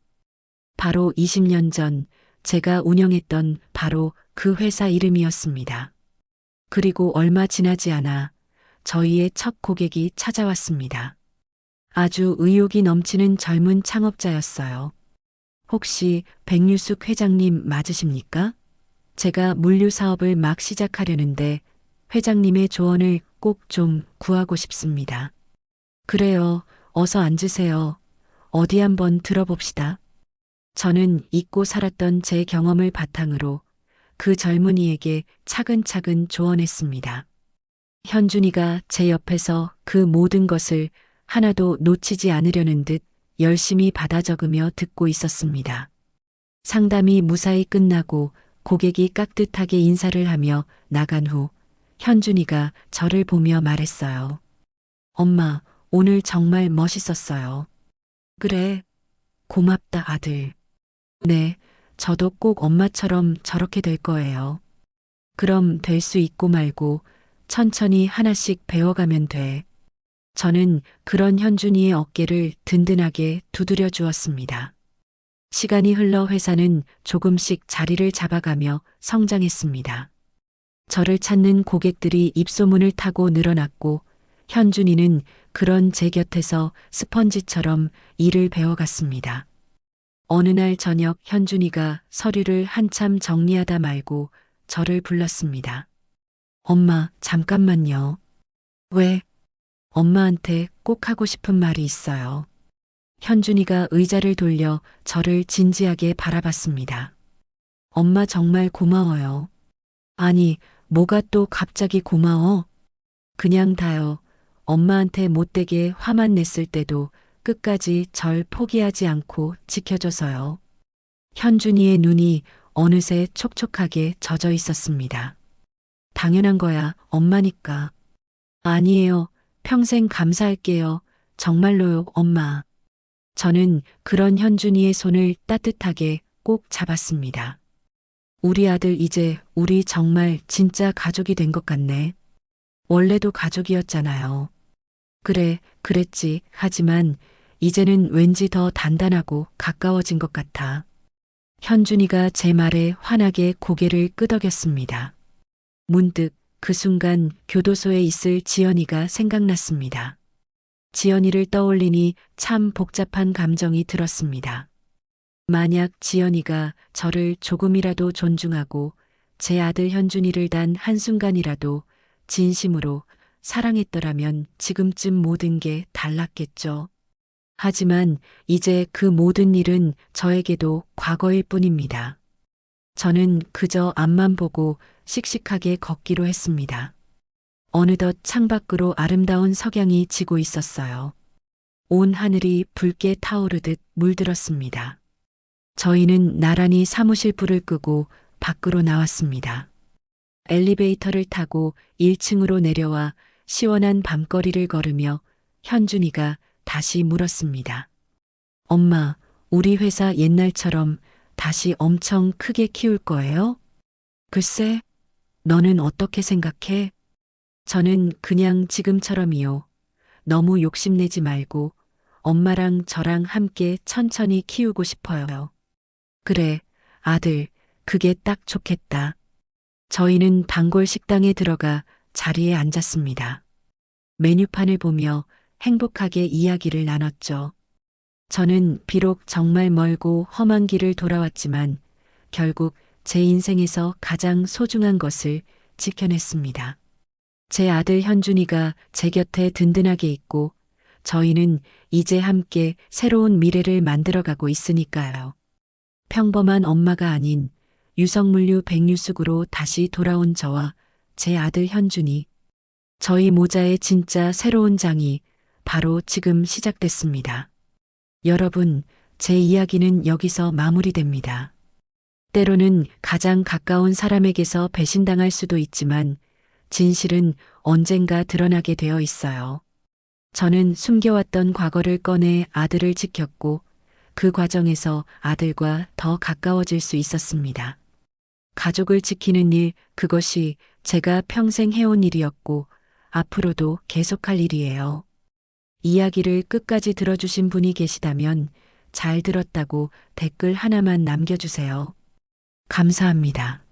바로 20년 전 제가 운영했던 바로 그 회사 이름이었습니다. 그리고 얼마 지나지 않아 저희의 첫 고객이 찾아왔습니다. 아주 의욕이 넘치는 젊은 창업자였어요. 혹시 백유숙 회장님 맞으십니까? 제가 물류 사업을 막 시작하려는데 회장님의 조언을 꼭 좀 구하고 싶습니다. 그래요. 어서 앉으세요. 어디 한번 들어봅시다. 저는 잊고 살았던 제 경험을 바탕으로 그 젊은이에게 차근차근 조언했습니다. 현준이가 제 옆에서 그 모든 것을 하나도 놓치지 않으려는 듯 열심히 받아 적으며 듣고 있었습니다. 상담이 무사히 끝나고 고객이 깍듯하게 인사를 하며 나간 후 현준이가 저를 보며 말했어요. 엄마, 오늘 정말 멋있었어요. 그래, 고맙다 아들. 네, 저도 꼭 엄마처럼 저렇게 될 거예요. 그럼 될 수 있고 말고 천천히 하나씩 배워가면 돼. 저는 그런 현준이의 어깨를 든든하게 두드려 주었습니다. 시간이 흘러 회사는 조금씩 자리를 잡아가며 성장했습니다. 저를 찾는 고객들이 입소문을 타고 늘어났고 현준이는 그런 제 곁에서 스펀지처럼 일을 배워갔습니다. 어느 날 저녁 현준이가 서류를 한참 정리하다 말고 저를 불렀습니다. 엄마, 잠깐만요. 왜? 엄마한테 꼭 하고 싶은 말이 있어요. 현준이가 의자를 돌려 저를 진지하게 바라봤습니다. 엄마 정말 고마워요. 아니, 뭐가 또 갑자기 고마워? 그냥 다요. 엄마한테 못되게 화만 냈을 때도 끝까지 절 포기하지 않고 지켜줘서요. 현준이의 눈이 어느새 촉촉하게 젖어 있었습니다. 당연한 거야, 엄마니까. 아니에요. 평생 감사할게요. 정말로요, 엄마. 저는 그런 현준이의 손을 따뜻하게 꼭 잡았습니다. 우리 아들 이제 우리 정말 진짜 가족이 된 것 같네. 원래도 가족이었잖아요. 그래, 그랬지. 하지만 이제는 왠지 더 단단하고 가까워진 것 같아. 현준이가 제 말에 환하게 고개를 끄덕였습니다. 문득 그 순간 교도소에 있을 지연이가 생각났습니다. 지연이를 떠올리니 참 복잡한 감정이 들었습니다. 만약 지연이가 저를 조금이라도 존중하고 제 아들 현준이를 단 한순간이라도 진심으로 사랑했더라면 지금쯤 모든 게 달랐겠죠. 하지만 이제 그 모든 일은 저에게도 과거일 뿐입니다. 저는 그저 앞만 보고 씩씩하게 걷기로 했습니다. 어느덧 창밖으로 아름다운 석양이 지고 있었어요. 온 하늘이 붉게 타오르듯 물들었습니다. 저희는 나란히 사무실 불을 끄고 밖으로 나왔습니다. 엘리베이터를 타고 1층으로 내려와 시원한 밤거리를 걸으며 현준이가 다시 물었습니다. 엄마, 우리 회사 옛날처럼 다시 엄청 크게 키울 거예요? 글쎄, 너는 어떻게 생각해? 저는 그냥 지금처럼이요. 너무 욕심내지 말고 엄마랑 저랑 함께 천천히 키우고 싶어요. 그래, 아들, 그게 딱 좋겠다. 저희는 단골 식당에 들어가 자리에 앉았습니다. 메뉴판을 보며 행복하게 이야기를 나눴죠. 저는 비록 정말 멀고 험한 길을 돌아왔지만 결국 제 인생에서 가장 소중한 것을 지켜냈습니다. 제 아들 현준이가 제 곁에 든든하게 있고 저희는 이제 함께 새로운 미래를 만들어가고 있으니까요. 평범한 엄마가 아닌 유성물류 백류숙으로 다시 돌아온 저와 제 아들 현준이, 저희 모자의 진짜 새로운 장이 바로 지금 시작됐습니다. 여러분, 제 이야기는 여기서 마무리됩니다. 때로는 가장 가까운 사람에게서 배신당할 수도 있지만 진실은 언젠가 드러나게 되어 있어요. 저는 숨겨왔던 과거를 꺼내 아들을 지켰고 그 과정에서 아들과 더 가까워질 수 있었습니다. 가족을 지키는 일, 그것이 제가 평생 해온 일이었고 앞으로도 계속할 일이에요. 이야기를 끝까지 들어주신 분이 계시다면 잘 들었다고 댓글 하나만 남겨주세요. 감사합니다.